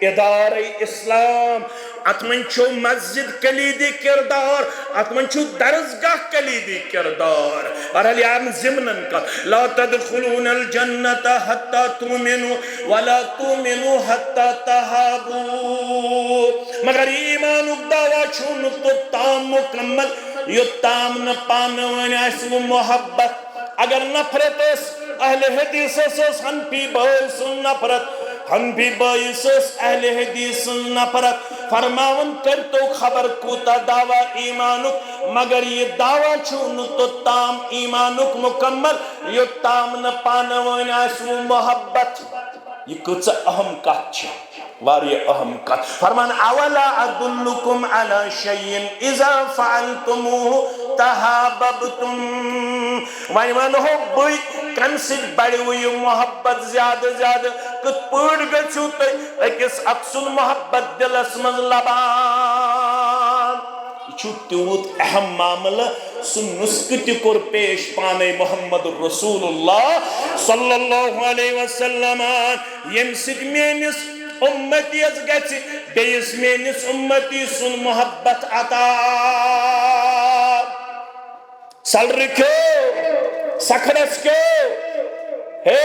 S1: ادارہ اسلام اتمن چھو مسجد کلیدی کردار اتمن چھو درزگاہ کلیدی کردار بہرحال یارن زمنن کا لا تدخلون الجنت حتی تؤمنوا ولا تؤمنوا حتی تحابوا مگر ایمان دعویٰ چھو تو تام مکمل یہ تام نہ پانوان ایسو محبت اگر نفرت اس اہل حدیث اس حنفی باعث نفرت حنفی باعث اہل حدیث نفرت فرماون کر تو خبر کوتا دعویٰ ایمانک مگر یہ دعویٰ چھون تو تام ایمانک مکمل یہ تام نہ پانوان ایسو محبت یہ کچھ اہم کات چھے واری اہم کات فرمان اولا ادلکم علی شیئن اذا فعلتموه تحاببتم وائمان حبی کنسل بڑی ہوئی محبت زیادہ زیادہ کت پوڑ گچو تے ایکس اکسل محبت دل اسمز لبان چھو تیوت اہم معاملہ سن نسکتی کر پیش پانے محمد رسول اللہ صلی اللہ علیہ وسلم یمسک مینس امتی از گچی بیس مینس امتی سن محبت عطا سل رکھو سکھرس کیو ہے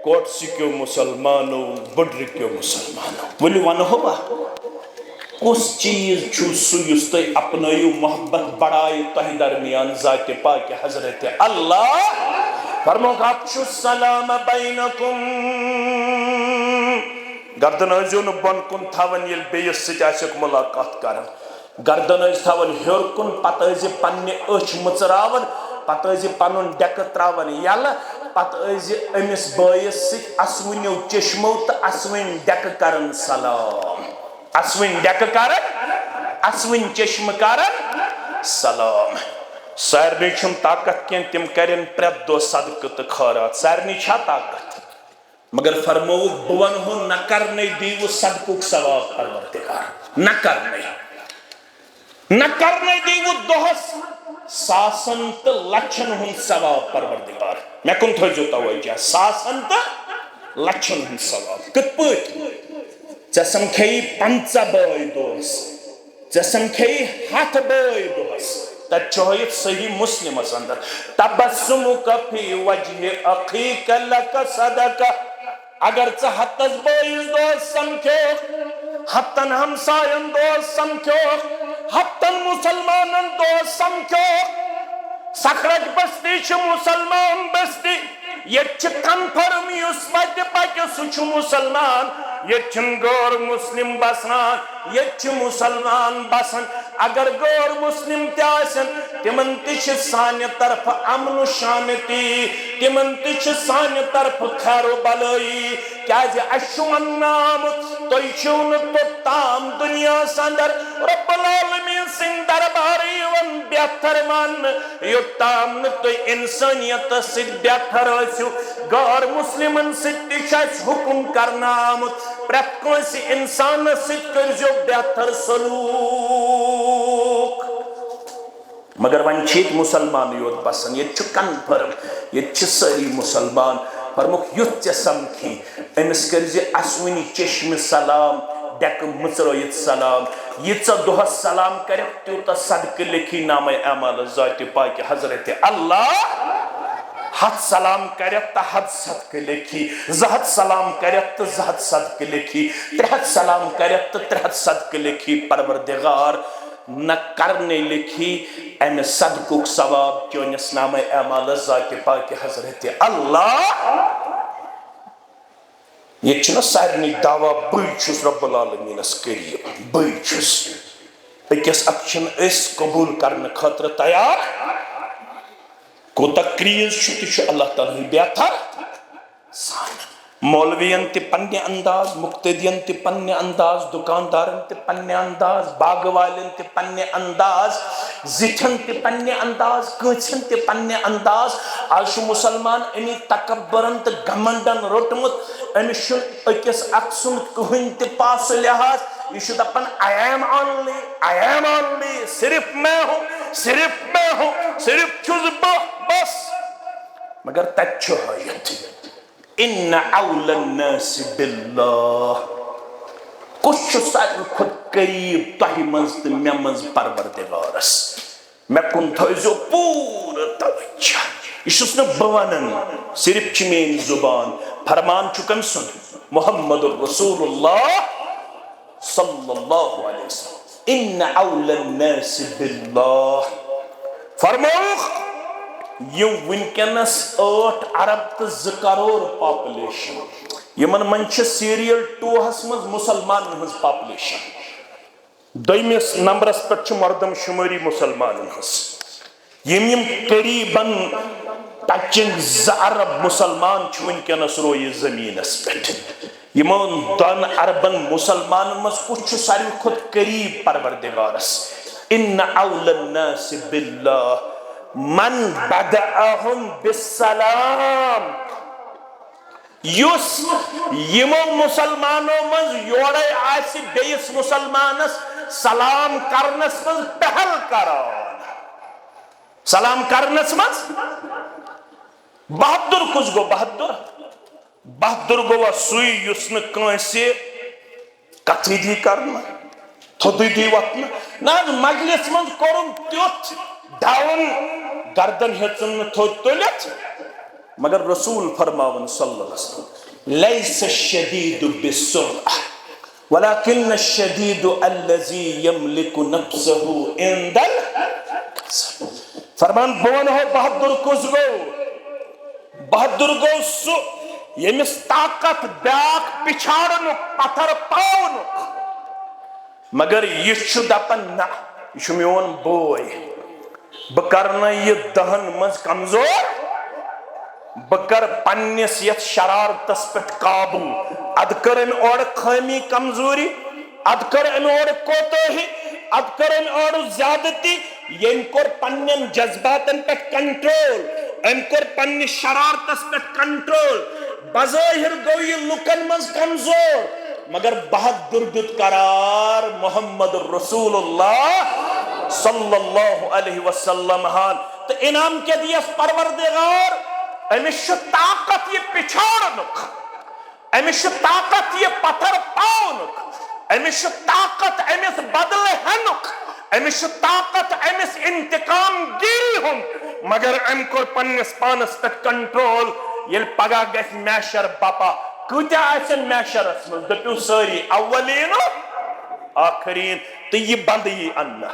S1: کوٹ سکیو مسلمانو بڑھ رکیو مسلمانو ولی ون ہوا کس چیز چھو سویس تے اپنائیو محبت بڑھائی تہ درمیان ذات پاک حضرت اللہ فرمو کہ افشو السلام بینکم گردن ازیون بن کن تھاون یل بیس سچ آسک ملاقات کرن گردن از تھاون ہیر کن پتہ ازی پنی اچھ مچراون پتہ ازی پنن ڈیک تراون یل پتہ ازی امس بیس سچ اسونیو چشمو تا اسوین ڈیک کرن سلام اسوین ڈیک کرن اسوین چشم کرن سلام سارنی چھم طاقت کین تم کرن پریت دو صدقہ تو خیرات سارنی چھا طاقت مگر فرموک بون ہو نہ کرنے دیو صدقک ثواب پروردگار نہ کرنے دیو دوہس ساسن تو لچھن ہن ثواب پروردگار میں کن تھو جو توجہ ساسن تو لچھن ہن ثواب کت پوٹ چسم کھئی پنچہ بائی دوس چسم کھئی ہاتھ بائی دوس تچوہیت صحیح مسلم اندر تبسمک فی وجہ اخیک لک صدقہ اگر چاہتز بائیز دوست سمکھو ہتن ہمسائن دوست سمکھو ہتن مسلمانن دوست سمکھو سکرج بستی چھ مسلمان بستی یہ چھ کنفرم یس وجہ پاکہ سچ مسلمان یہ چھن غور مسلم بسنان یہ چھ مسلمان بسن اگر غور مسلم تیاسن تمن تش سانہ طرف امن و شانتی تمن تش سانہ طرف خیر و بلائی کیازِ اشون نام توی چھون تو تام دنیا سندر رب العالمین سن درباری ون بہتر مان یوتام توی انسانیت سد بہتر اسو غیر مسلمن سد تش حکم کرنا آمد پرت کوئی انسان سد کرجو بہتر سلوک مگر ون چھیت مسلمان یوت بسن یہ چھ کنفرم یہ چھ سری مسلمان فرموک یوت چھ سمکھی امس کرزی اسونی چشم سلام ڈیک مچرویت سلام یہ چھ دوہ سلام کرے تیوتا صدق لکھی نام اعمال ذات پاک حضرت اللہ حد سلام کرت تا حد صدق لکھی زہد سلام کرت تا زہد صدق لکھی ترہت سلام کرت تا ترہت صدق لکھی پروردگار نہ کرنے لکھی امہ صدقک ثواب چونس نامہ اعمال ذات پاک حضرت اللہ یہ چھنا سارنی دعویٰ بچس رب العالمینس قریب بچس اکس اکشن اس قبول کرنے خاطر تیار کوتا کریز چھو اللہ تعالیٰ بہتر سان مولوین تے پننے انداز مقتدین تے پننے انداز دکاندارن تے پننے انداز باغ والن تے پننے انداز زٹھن تے پننے انداز کچھن تے پننے انداز آج مسلمان امی تکبرن تے گمنڈن روٹمت امی شن اکس اکسن کہن تے پاس لحاظ یہ شد اپن I am only صرف میں ہوں صرف چھز بس مگر تچھو حیت ان اول الناس باللہ کچھ سال خود قریب تہی منز تو میں منز پروردگارس میں کن تھوزو پورا توجہ اس نے بوانن صرف چمین زبان فرمان چکم سن محمد الرسول اللہ صلی اللہ علیہ وسلم ان اول الناس باللہ فرموخ یہ ونکنس 8 ارب تو 2 کروڑ پاپولیشن یمن من چھ سیریل 2 ہس مز مسلمان ہز پاپولیشن دویمس نمبرس پر چھ مردم شماری مسلمان ہز یم قریباً ٹچنگ 2 ارب مسلمان چھ ونکنس روی زمینس پہ یمن 2 اربن مسلمان مز کچھ ساری خود قریب پروردگارس ان اول الناس باللہ من بدعهم بالسلام یس یمو مسلمانوں مز یوڑے آسی بیس مسلمانس سلام کرنس مز پہل کران سلام کرنس مز بہادر کس گو بہادر گو سوئی یس نے کانسی کتھی دی کرنا تھودی دی وقتنا نا مجلس مز کرن تیوت ڈاؤن گردن ہیچن تھوت تولت مگر رسول فرماون صلی اللہ علیہ وسلم لیس الشدید بالسرعہ ولكن الشدید الذي يملك نفسه عند فرمان بون ہو بہادر گو سو یمس طاقت بیاک پچھاڑن پتھر پاؤن مگر یہ چھو دپن نا یہ چھو میون بوئی بکرنا یہ دہن مز کمزور بکر پنیس یت شرارتس پٹ قابو ادکرن اور خامی کمزوری ادکرن اور کوتوہی ادکرن اور زیادتی ین کور پنین جذباتن پٹ کنٹرول ان کور پنی شرارتس پٹ کنٹرول بظاہر گوئی لکن مز کمزور مگر بہادر دیت قرار محمد رسول اللہ صلی اللہ علیہ وسلم حال تو انعام کے دیس پروردگار امیش طاقت یہ پچھاڑنک امیش طاقت یہ پتھر پاؤنک امیش طاقت امیس بدل ہنک امیش طاقت امیس انتقام گیری ہم مگر ام کو پنس پانس تک کنٹرول یل پگا گیس میشر باپا کتیا آسن میشر اسمز دپیو ساری اولین آخرین تو یہ بند یہ انہ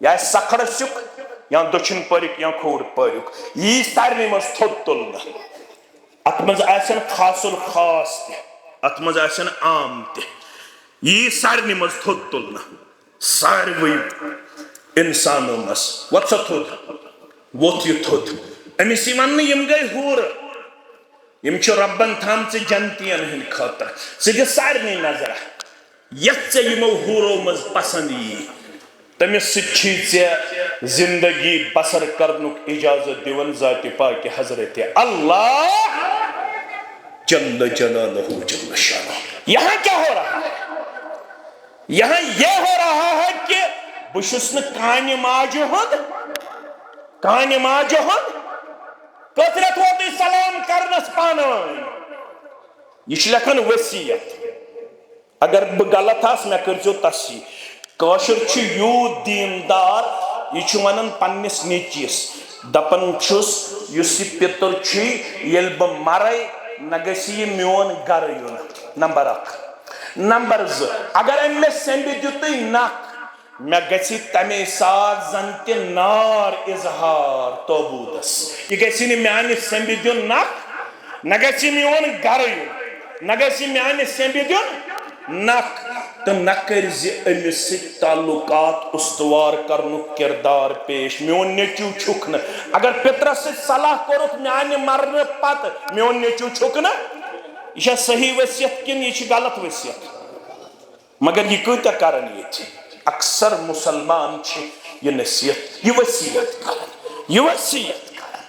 S1: یا سکھڑ سک یا دچن پرک یا کھوڑ پرک یہ سارنی مز تھوت تلنا اتمز آسن خاص الخاص تے اتمز آسن عام تے یہ سارنی مز تھوت تلنا ساروی انسانوں مز وات سا تھوت وات یہ تھوت امی سیمان نے یم گئی ہور یم چھو ربن تھام سے جنتین ہن خاطر سجھے سارنی نظر یت سے یمو ہورو مز پسندی تمس سچھی سے زندگی بسر کرنک اجازت دیون ذات پاک حضرت اللہ جل جلالہ جل شانہ یہاں کیا ہو رہا ہے یہاں یہ ہو رہا ہے کہ بشسن کانی ماجو ہن کثرت ہوتی سلام کرنس پانوان یہ لکھن وسیعت اگر غلط آس میں کرزو تسی کاشر چھ یوت دیندار یہ ونان پنس نیچیس دپن چھس یس یہ پتر چھ یل بہ مرے نہ گژھِ یہ میون گر یون نمبر 1 نمبر 2 اگر ام میں سمبھ دیت نک میں گژھِ تمے ساتھ زنتہِ نار اظہار توبوٗدس یہ گژھِ نہٕ میانہِ سیٚمبہِ دیُن نکھ نہ گژھِ میون گرٕ یُن نہ گژھِ میانہِ سیٚمبہِ دیُن نکھ تہٕ نہ کٔرۍ زِ أمِس سۭتۍ تعلقات استوار کرنُک کردار پیش میون نیٚچوٗ چھُکھ نہٕ اگر پِترس سۭتۍ صلاح کوٚرُکھ میانہِ مرنہٕ پتہٕ میون نیٚچوٗ چھُکھ نہٕ یہ چھا صحیح وصیت کِنہٕ یہ چھِ غلط وصیت مگر یہ کۭتیاہ کرن ییٚتہِ اکثر مسلمان چھِ یہ نصیحت یہ وصیت کرن یہ وصیت کرن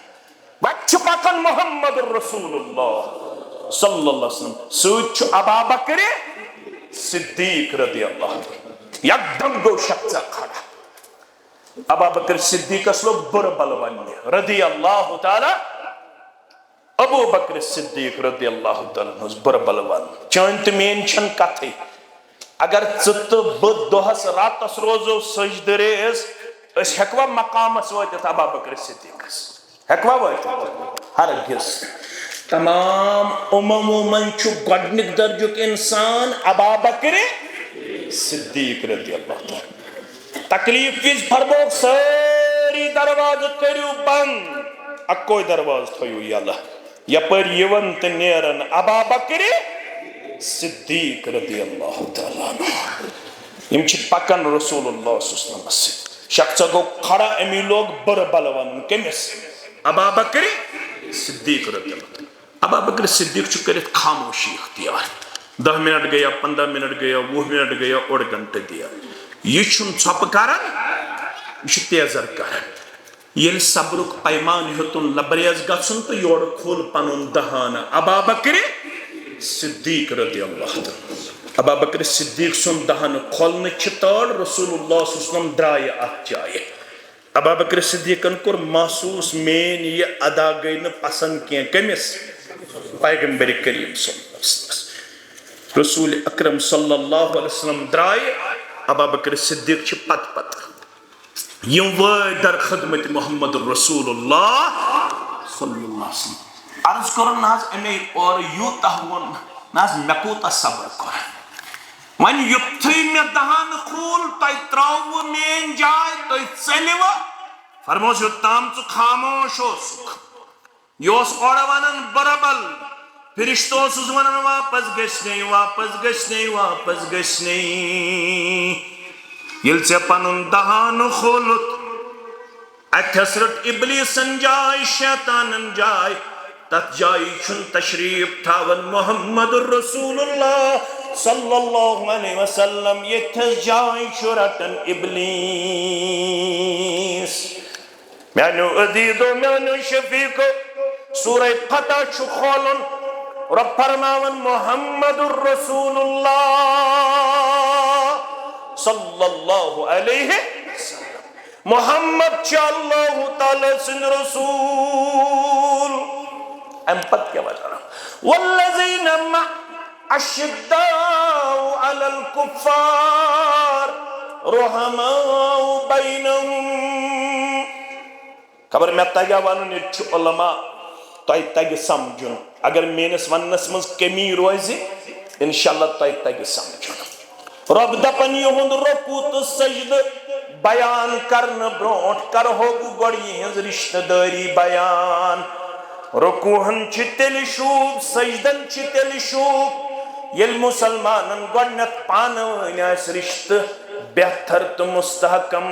S1: وَتہِ چھُ پکان محمد رسول اللہ صلی اللہ علیہ وسلم سۭتۍ چھُ ابا بکر صدیق رضی اللہ یکدم گو شخص کھڑا ابا بکر صدیقس لوگ بُرٕ بل وننہِ رضی اللہ تعالی ابو بکر صدیق رضی اللہ تعالیٰ ہنٛز بُرٕ بل ون چٲنۍ تہٕ میٲنۍ چھنہٕ کتھٕے اگر ژٕ تہٕ بہٕ دۄہس راتس روزو سجدٕ ریز أسۍ ہیٚکوا مقامس وٲتِتھ ابا بکر صدیقس ہیٚکوا وٲتِتھ ہرگز تمام اممو منٛز چھُ گۄڈنیُک درجُک انسان ابا بکر صدیق رضی اللہ تعالیٰ تکلیف وِزِ فرموکھ سٲری دروازٕ کٔرِو بنٛد اکوے دروازٕ تھٲیِو یلہٕ یپٲرۍ یِوان تہٕ نیران ابا بکر صدیق رضی اللہ تعالیٰ عنہ یم چھِ پکان رسول اللہ صلی اللہ علیہ وسلم سۭتۍ شخصا گو کھڑا امی لوگ بُرٕ بل ونُن کٔمِس ابا بکر صدیق رضی اللہ تعالیٰ ابا بکر صدیق چھُ کٔرِتھ خاموشی اختیار 10 منٹ گٔیا 15 منٹ گٔیا 20 منٹ گٔیا اوٚڑ گنٹہٕ دِیا یہِ چھُنہٕ ژھۄپہٕ کران یہِ چھُ تیزر کران ییٚلہِ صبرُک پیمان ہیوٚتُن لبریز گژھُن تہٕ یورٕ کھوٚل پنُن دہانہٕ ابا بکر صدیق رضی اللہ تعالیٰ ابا بکر صدیق سُنٛد دہانہٕ کھولنہٕ چھِ تٲر رسول اللہ صلی اللہ علیہ وسلم درٛایہِ اتھ جایہِ ابا بکر صدیقن کوٚر محسوٗس میٲنۍ یہِ ادا گٔے نہٕ پسنٛد کینٛہہ کٔمِس پیغمبر کریم صلی اللہ علیہ وسلم رسول اکرم صلی اللہ علیہ وسلم درٛایہِ ابا بکر صدیق چھِ پتہٕ پتہٕ یم وٲتۍ در خدمت محمد رسول اللہ صلی اللہ علیہ وسلم عرض کرن نہ حظ امی اور یوتاہ وون نہ حظ مےٚ کوٗتاہ صبر کوٚر وۄنۍ یُتھُے مےٚ دہانہٕ کھوٗل تۄہہِ ترٛٲووٕ میٲنۍ جاے تُہۍ ژٔلِوٕ فرموس یوٚتام ژٕ خاموش اوسُکھ یہِ اوس اورٕ ونان بُرٕ بل فرشتہٕ اوسُس ونان واپس گژھنَے واپس گژھنَے واپس گژھنَے ییٚلہِ ژےٚ پنُن دہانہٕ کھولُتھ اتھس رٔٹ ابلیٖسن جاے شیطانن جاے تتھ جایہِ چھُنہٕ تشریف تھاوان محمد رسول اللہ صلی اللہ علیہ وسلم یتھس جاے چھُ رٹان ابلیٖس میانیو عزیزو میانیو شفیقو سورہ فتح چھُ کھولُن رب فرماون محمد رسول اللہ صلی اللہ علیہ وسلم محمد چھُ اللہ تعالیٰ سٕنٛدۍ رسول ام پتہٕ کیٛاہ وَنان والذین اشداء علی الکفار رحماء بینہم خبر مےٚ تگیا ونُن ییٚتہِ چھُ علماء تۄہہِ تگہِ سمجھُن اگر میٲنِس وننس منٛز کمی روزِ انشاءاللہ تۄہہِ تگہِ سمجھُن رب دپان یِہُنٛد رۄکوٗع تہٕ سجدٕ بیان کرنہٕ برونٛٹھ کرہو بہٕ گۄڈٕ یِہنٛز رشتہٕ دٲری بیان رکوٗہن چھِ تیٚلہِ شوٗب سجدن چھِ تیٚلہِ شوٗب ییٚلہِ مُسلمانن گۄڈنٮ۪تھ پانہٕ ؤنۍ آسہِ رشتہٕ بہتر تہٕ مستحکم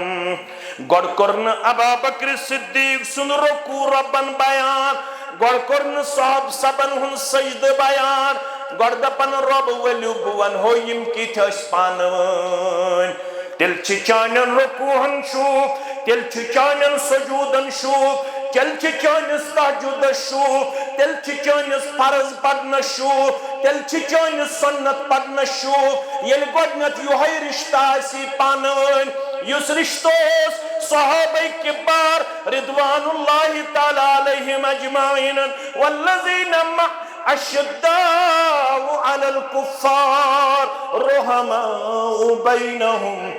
S1: گۄڈٕ کوٚر نہٕ ابا بکر صدیق سُنٛد رکوٗع ربن بیان گۄڈٕ کوٚر نہٕ صحاب سبن ہُنٛد سجدٕ بیان گۄڈٕ دپن رۄب ؤلِو بہٕ ونہو یِم کِتھ ٲسۍ پانہٕ ؤنۍ تیٚلہِ چھِ چانٮ۪ن رکوٗہن شوٗب تیٚلہِ چھُ چانٮ۪ن سجوٗدن شوٗب تیٚلہِ چھِ چٲنِس تہجُدس شوٗب تیٚلہِ چھِ چٲنِس فرض پرنس شوٗب تیٚلہِ چھِ چٲنِس سُنت پرنس شوٗب ییٚلہِ گۄڈنٮ۪تھ یِہوے رشتہٕ آسی پانہٕ ؤنۍ یُس رشتہٕ اوس صحابہ کبار رضوان اللہ تعالیٰ علیہم اجمعین والذین اشداء علی الکفار رحماء بینہم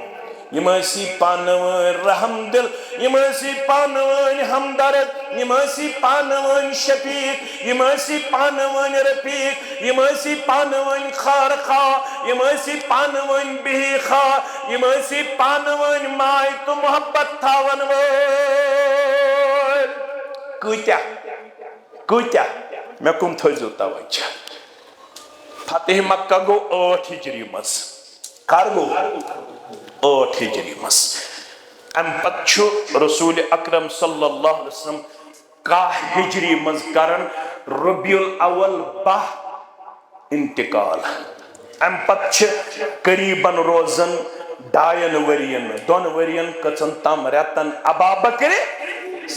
S1: یمسی پانوان رحم دل یمسی پانوان ہمدرد یمسی پانوان شفیق یمسی پانوان رفیق یمسی پانوان خارخواہ یمسی پانوان بہی خواہ یمسی پانوان مائی تو محبت تھاون وول کتیا میں کم تھوزو توجہ فتح مکہ گو 8 ہجری مز کر گو 8 ہجری مز ام پت چھو رسول اکرم صلی اللہ علیہ وسلم 10 ہجری مز کرن ربیع الاول 10 انتقال ام پت چھ قریباً روزن 2 ورین 2 ورین کچن تام ریتن ابا بکر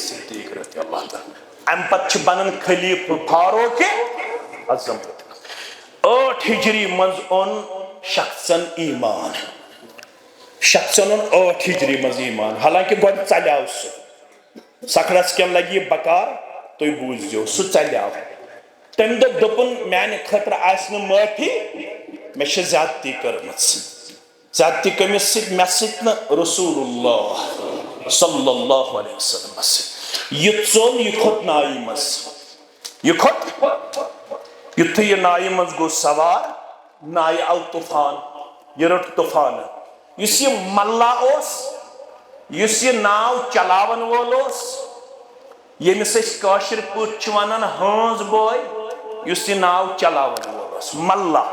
S1: صدیق رضی اللہ تعالی ام پت چھ بنن خلیف فاروق اعظم 8 ہجری مز اون شخصن ایمان 8 ہجری مز ایمان حالانکہ گوڑ چلیاو سکھڑس کیم لگی بکار تو بوزیو سو چلیاو تم دپن میانہ خطر آسن معافی میں زیادتی کرمت زیادتی کمس ست مے ست رسول اللہ صلی اللہ علیہ وسلم یہ ژول یہ کھوت نائی مز یہ کھوت یتھے یہ نائی مز گو سوار نائی آو طوفان یہ رٹ طوفان اس یہ ملا اوس اس یہ ناو چلاون وول اوس یمس اس کاشر پوٹ چھ ونان ہانز بوائے اس یہ ناو چلاون وول اوس ملا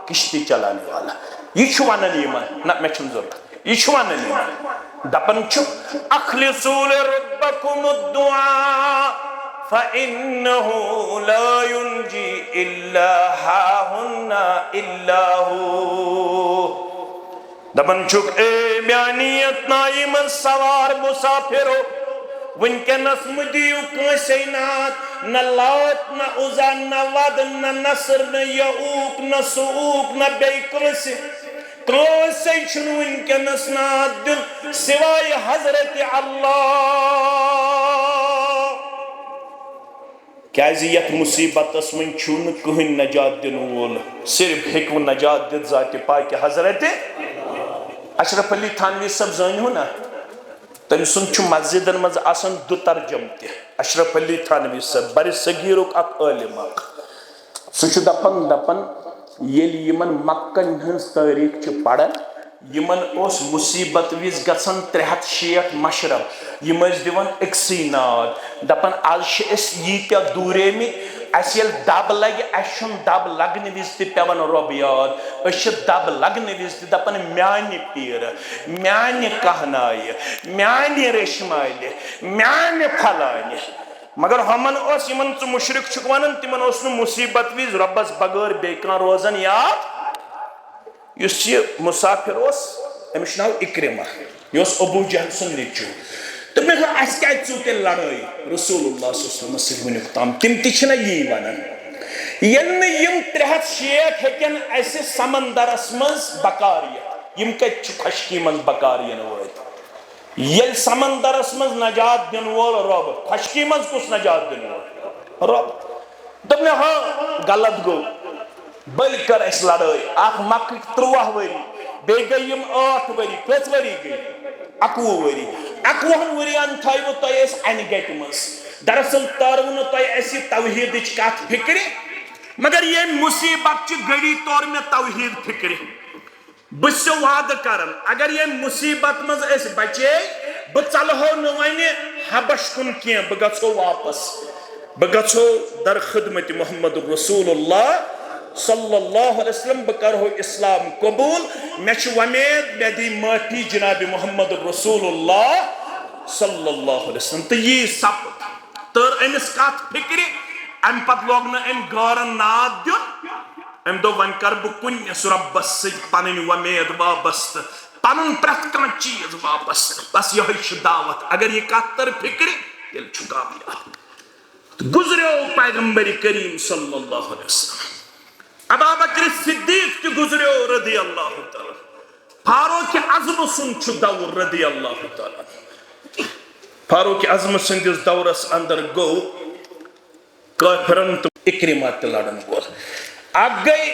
S1: کشتی چلانے والا یہ چھ ونان ایمان نہ میں چھن ضرورت یہ چھ ونان ایمان دپن چھ اخلصوا لربکم الدعاء فإنه لا ينجي إلا هاهنا إلا هو دبن چک اے میانیت نائم سوار مسافرو ونکنس مدیو کنسینات نہ لات نہ عزا نہ ود نہ نصر نہ یعوق نہ سعوق نہ بے کنسی چھنو ونکنس نات دل سوائے حضرت اللہ کیازیت مصیبت اسمن چھون کہن نجات دن وول صرف ہکو نجات دن ذات پاک حضرت اشرف علی تھانوی صاحب زانی ہو نا تم سن چھو مسجدن مز آسن 2 ترجم تے اشرف علی تھانوی صاحب بر صغیرک اک عالم اک سو دپن یلی یمن مکن ہنز تاریخ چھ پڑھن یمن اوس مصیبت ویز گژھن 360 مشرب یم ٲسۍ دِوان أکسٕے ناد دپان آز چھِ أسۍ ییٖتیاہ دوٗریمٕتۍ اَسہِ ییٚلہِ دب لگہِ اَسہِ چھُنہٕ دب لگنہٕ وِزِ تہِ پٮ۪وان رۄب یاد أسۍ چھِ دب لگنہٕ وِزِ تہِ دپان میانہِ پیٖرٕ میانہِ کہنایہِ میانہِ ریشمالہِ میانہِ پھلانہِ مگر ہمن اوس یمن ژٕ مشرق چھُکھ ونان تمن اوس نہٕ مصیبت وِزِ رۄبس بغٲر بیٚیہِ کانٛہہ روزان یاد یُس یہ مسافر اوس أمِس چھُ ناو اکرمہ یہ اوس ابو جہل سُنٛد نیٚچوٗ تہٕ مےٚ دوٚپ اَسہِ کیٛازِ ژوٗ تیٚلہِ لڑٲے رسول اللہ صلی اللہ علیہ وسلم سۭتۍ وٕنیُک تام تِم تہِ چھِنہ یی ونان ییٚلہِ نہٕ یِم 360 ہیٚکن اَسہِ سمندرس منٛز بکار یِتھ یِم کتہِ چھِ خۄشکی منٛز بکار یِنہٕ وٲلۍ ییٚلہِ سمندرس منٛز نجات دِنہٕ وول رۄب خۄشکی منٛز کُس نجات دِنہٕ وول رۄب دوٚپ مےٚ ہاں غلط گوٚو بٔلۍ کر اَسہِ لڑٲے اکھ مکٕکۍ 13 ؤری بیٚیہِ گٔے یِم 8 ؤری کٔژ ؤری گٔے 21 ؤری 21 ؤرین تھٲیوٕ تۄہہِ أسۍ اَنہِ گَٹہِ منٛز دراصل تٲروٕ نہٕ تۄہہِ اَسہِ توحیٖدٕچ کتھ فِکرِ مگر ییٚمہِ مُصیبت چہِ گٔڑی توٚر مےٚ توحیٖد فِکرِ بہٕ چھُسو وعدٕ کران اگر ییٚمہِ مُصیبت منٛز أسۍ بچے بہٕ ژلہو نہٕ وۄنۍ حبش کُن کینٛہہ بہٕ گژھو واپس بہٕ گژھو در خدمت محمد رسول اللہ صلی اللہ علیہ وسلم بہ کرہو اسلام قبول میں چھ ومید میں دی معافی جناب محمد رسول اللہ صلی اللہ علیہ وسلم تو یہ سپد تر امس کت فکر ام پت لوگ نا ام گارن ناد دیون ام دو ون کر بہ کنس ربس ست پنن ومید وابست پنن پرت کان چیز واپس بس یہ دعوت اگر یہ کت تر فکر تیل چھ کامیاب گزریو پیغمبر کریم صلی اللہ علیہ وسلم ابا بکر صدیق تہ گزریو رضی اللہ تعالی فاروق اعظم سن چھ دور رضی اللہ تعالی فاروق اعظم سندس دورس اندر گو کافرن تو اکرمہ تہ لڑن وول اگ گئی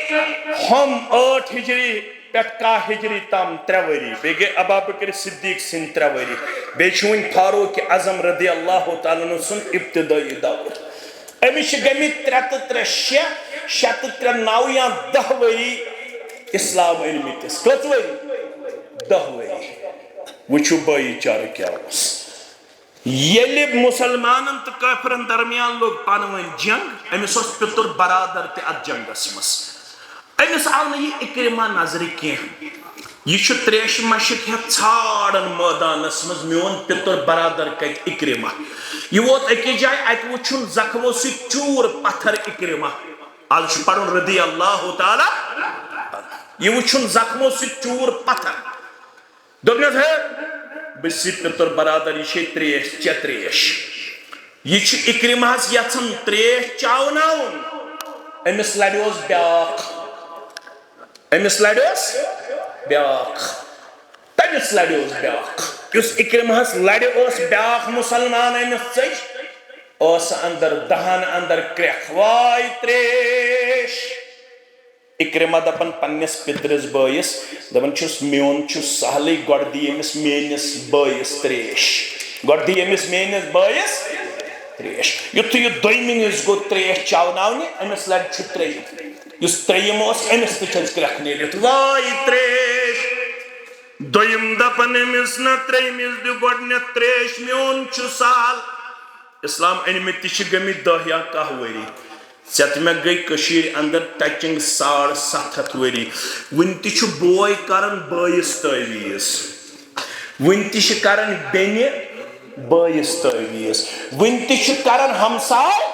S1: ہم 8 ہجری پٹکا ہجری تام 3 وری بے گئے ابا بکر صدیق سن 3 وری بے چھوین فاروق اعظم رضی اللہ تعالیٰ عنہ سن ابتدائی دور امیش گمی 3 6 3 9 یا 10 وری اسلام علمیتس کت وری 10 وری وچو بائی چار کیا اس یلی مسلمانن تو کافرن درمیان لوگ پانوین جنگ امیس اس پتر برادر تے ات جنگ اسمس امیس آو نہیں اکرمہ نظری کیا یہ چھو تریش مشک ہے ژھاڑن میدان اسمس میون پتر برادر کت اکرمہ یہ ووت اکی جائے ات وچھن زخمو سی چور پتھر اکرمہ آل چھو پڑھن رضی اللہ تعالی یہ وچھن زخمو سی چور پتھر دوگنت ہے بسی پتر برادر یہ چھے 33 یہ چھو اکرمہ اس یتن 33 چاوناون امس لڑیوز بیاق امس لڑیوز بیاق تمس لڑیوز بیاق اس اکرمہ اس لڑیوز بیاق مسلمان امس چیش اس اندر دہان اندر کرخ وائی 33 اکرمہ دپن پنیس پترس بائیس دپن چھس میون چھس سہلی گوڑ دی امس مینس بائیس 33 گوڑ دی امس مینس بائیس 33 یتھو یہ دویمینس گو 33 چاوناونی امس لڑ چھو 3 اس 3 اس امس تچھنس کرخ نیرت وائی 33 دویم دپن امس نا 3 دی گوڑ نیت 33 میون چھو سال اسلام انمیت تیش گمی 10 یا 11 وری ست میں گئی کشیر اندر ٹچنگ 7.5 وری ونتی چھو بوئی کرن 22 تعویز ونتی چھو کرن بینی 22 تعویز ونتی چھو کرن ہمسائے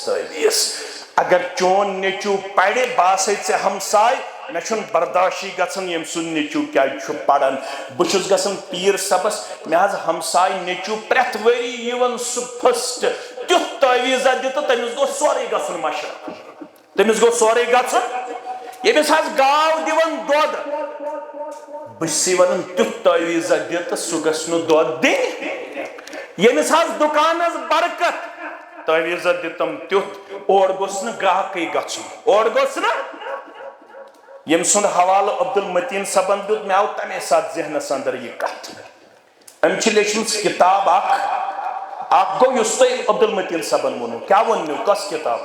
S1: تعویز اگر چون نیچو پڑے باسے سے ہمسائے مچھن برداشی گسن یم سن نیچو کیا چھو پڑن بچھس گسن پیر سبس میں آز ہمسائی نیچو پریت وری یون سپسٹ تیت تعویزہ دیتا تمیز گو سوری گسن مشر تمیز گو سوری گسن یمیس آز گاو دیون دود بچسی ونن تیت تعویزہ دیتا سو گسنو دود دین یمیس آز دکان از برکت تعویزہ دیتم تیت اور گسن گاہکی گسن اور گسن یم سن حوال عبدالمتین صبن دیت میں آو تمہیں ساتھ ذہن سندر یہ کہت ام چھ لیشنس کتاب آق گو یستے عبدالمتین صبن ونو کیا ونو کس کتاب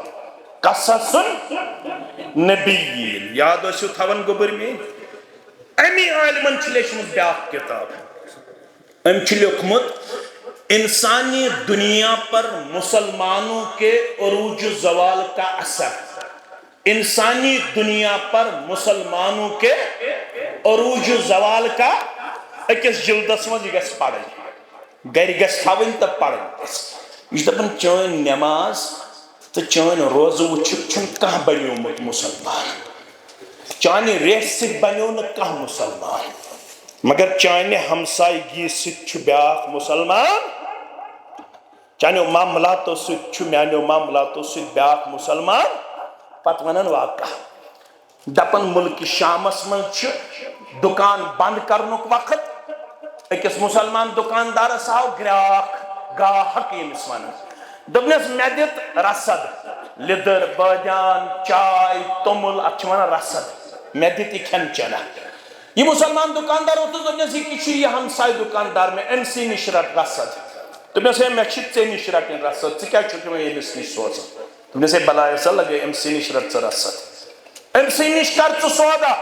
S1: قصص نبیین یاد اسو تھون گبر میں امی عالمن چھ لیشنس بیاق کتاب ام چھ لکھمت انسانی دنیا پر مسلمانوں کے عروج زوال کا اثر انسانی دنیا پر مسلمانوں کے عروج زوال کا اکس جلدس مز یہ گس پڑھن گر گس تھاون تو پڑھن یہ دپن چون نماز تو چون روزہ وچھک چھن کہاں بنیومت مسلمان چانہ ریس سے بنیو نہ کہاں مسلمان مگر چانہ ہمسائیگی ست چھ بیاق مسلمان چانہ معاملاتو ست چھ میانو معاملاتو ست بیاق مسلمان پت ونن واقع دپن ملک شامس من چھ دکان بند کرنک وقت اکس مسلمان دکاندارس آو گراک گاہک یمس ونن دپنس مے دت رسد لدر بادیان چائے تومل ات ونن رسد مے دت یہ کھین چنا یہ مسلمان دکاندار ہوتا دپنس یہ ہمسائے دکاندار میں ام سی نش رٹ رسد دپنس مے چھ ژے نش رٹن رسد ژٕ کیٛازِ چھُکھ مےٚ ییٚمِس نِش سوزان دپنس بلائے سا لگے ام سی نش رٹ ژٕ رسد ام سی نش کر ژٕ سودا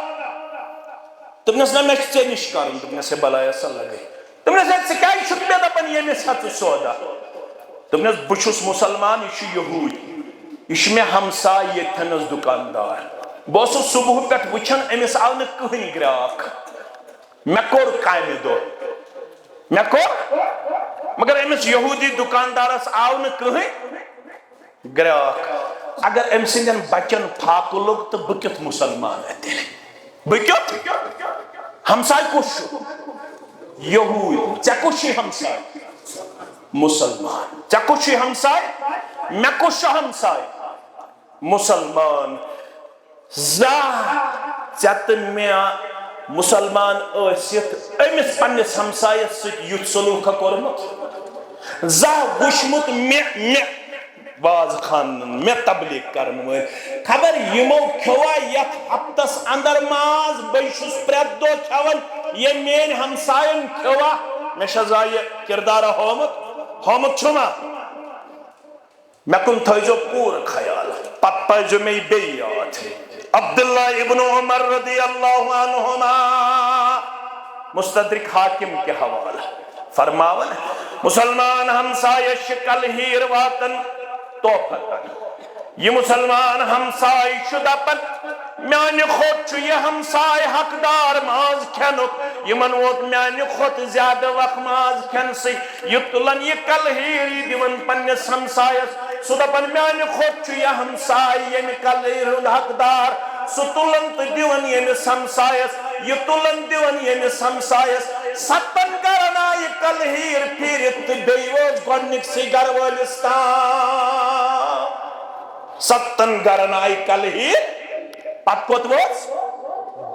S1: دپنس نہ مے چھ ژے نش کرُن دپنس بلائے سا لگے دپنس ژٕ کیٛازِ چھُکھ مےٚ دپان ییٚمِس ہا ژٕ سودا دپنس بہٕ چھُس مسلمان یہ چھُ یہوٗدۍ یہ چھُ مےٚ ہمساے ییٚتھٮ۪نس دکاندار بہٕ اوسُس صبح پٮ۪ٹھ وٕچھان أمِس آو نہٕ کٕہٕنۍ گراک مےٚ کوٚر کامہِ دۄہ مےٚ کوٚر مگر أمِس یہوٗدی دکاندارس آو نہٕ کٕہٕنۍ گراک اگر أمۍ سٕنٛدٮ۪ن بچن پھاکہٕ لوٚگ تہٕ بہٕ کیُتھ مسلمان تیٚلہِ بہٕ کیُتھ ہمساے کُس چھُ یہوٗدۍ ژےٚ کُس چھُے ہمساے مسلمان ژےٚ کُس چھُے ہمساے مےٚ کُس چھُ ہمساے مسلمان زانٛہہ ژےٚ تہٕ مےٚ مسلمان ٲسِتھ أمِس پننِس ہمسایس سۭتۍ یُتھ سلوٗکھا کوٚرمُت زانٛہہ وٕچھمُت مےٚ واز خان میں تبلیغ کرن ول خبر یمو کھوا یت ہفتس اندر ماز بشس پرت دو کھون یہ مین ہمسائن کھوا میں شزائے کردار ہومت چھما میں کن تھیزو پور خیال پت پائزو میں بے یاد عبداللہ ابن عمر رضی اللہ عنہما مستدرک حاکم کے حوالہ فرماون مسلمان ہمسایہ شکل ہیر واتن توفتن یہ مسلمان ہمسائے شدہ پن میانی خود چھو یہ ہمسائے حقدار ماز کھنک یہ منوت میانی خود زیادہ وقت ماز کھن سی یہ تلن یہ کل ہیری دیون پنیس ہمسائے شدہ پن میانی خود چھو یہ ہمسائے یہ کل ہیر حقدار ستلن تو دیون یہ ہمسائے یہ تلن دیون یہ ہمسائے ستن کرنا یہ کل ہیر پھیرت بیوز گونک سی گرولستان ستن کرنا یہ کل ہیر پت کت وز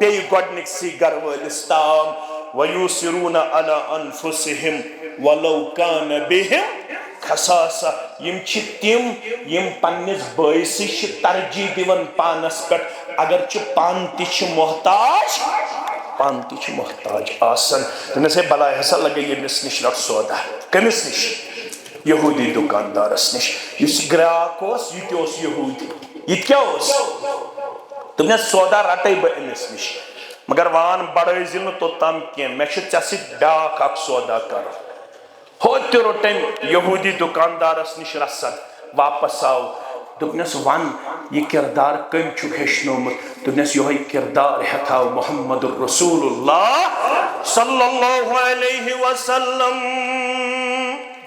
S1: بی گونک سی گرولستان ویوسرون علی انفسهم ولو کان بهم خصاصہ یم چھ تم یم پنس باعث ترجیح دیون پانس پہ اگر پان تہ محتاج آسن تمہیں سے بلائے ہسا لگے یمس نش رٹ سودا کمس نش یہودی دکاندارس نش اس گراک اس یہ تہ یہودی یہ کیا اس تمہیں سودا رٹے بہ امس نش مگر وان بڑے زن توتام کی میں ژے سۭتۍ بیاکھ اکھ سودا کر ہوت روٹن یہودی دکاندارس نش رسد واپس آو دپنس ون یہ کردار کم چھک ہیچنومت دپنس یہ کردار ہتھاو محمد رسول اللہ صلی اللہ علیہ وسلم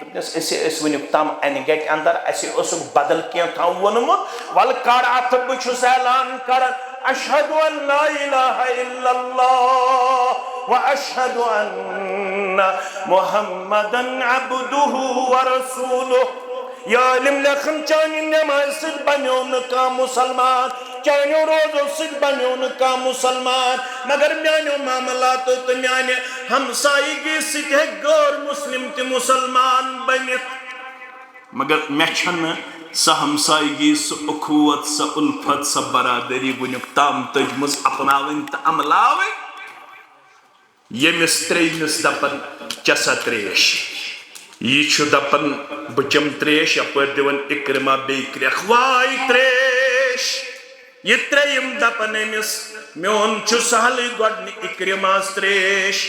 S1: دپنس اس ونیک تام ان گٹ اندر اسی اسک بدل کیا تھا ونمت ول کڑ ات بچھس اعلان کرن اشہد ان لا الہ الا اللہ واشہد ان محمدا عبدہ ورسولہ یا علم لکھن چانی نماز سد بنیون کا مسلمان چانیو روزو سد بنیون کا مسلمان مگر میانیو معاملات تو میانی ہمسائی گی سد ہے غیر مسلم تی مسلمان بنیت مگر میں چھن سا ہمسائی گی سا اخوت سا الفت سا برادری ونیک تام تجمز اپناوین تا عملاوین یہ مستریمس دپن چسا تریش یہ چھو دپن بچم تریش اپر دیون اکرمہ بیکریخ وائی تریش یہ تریم دپن امس میون چھو سہلی گوڑنی اکرمہ تریش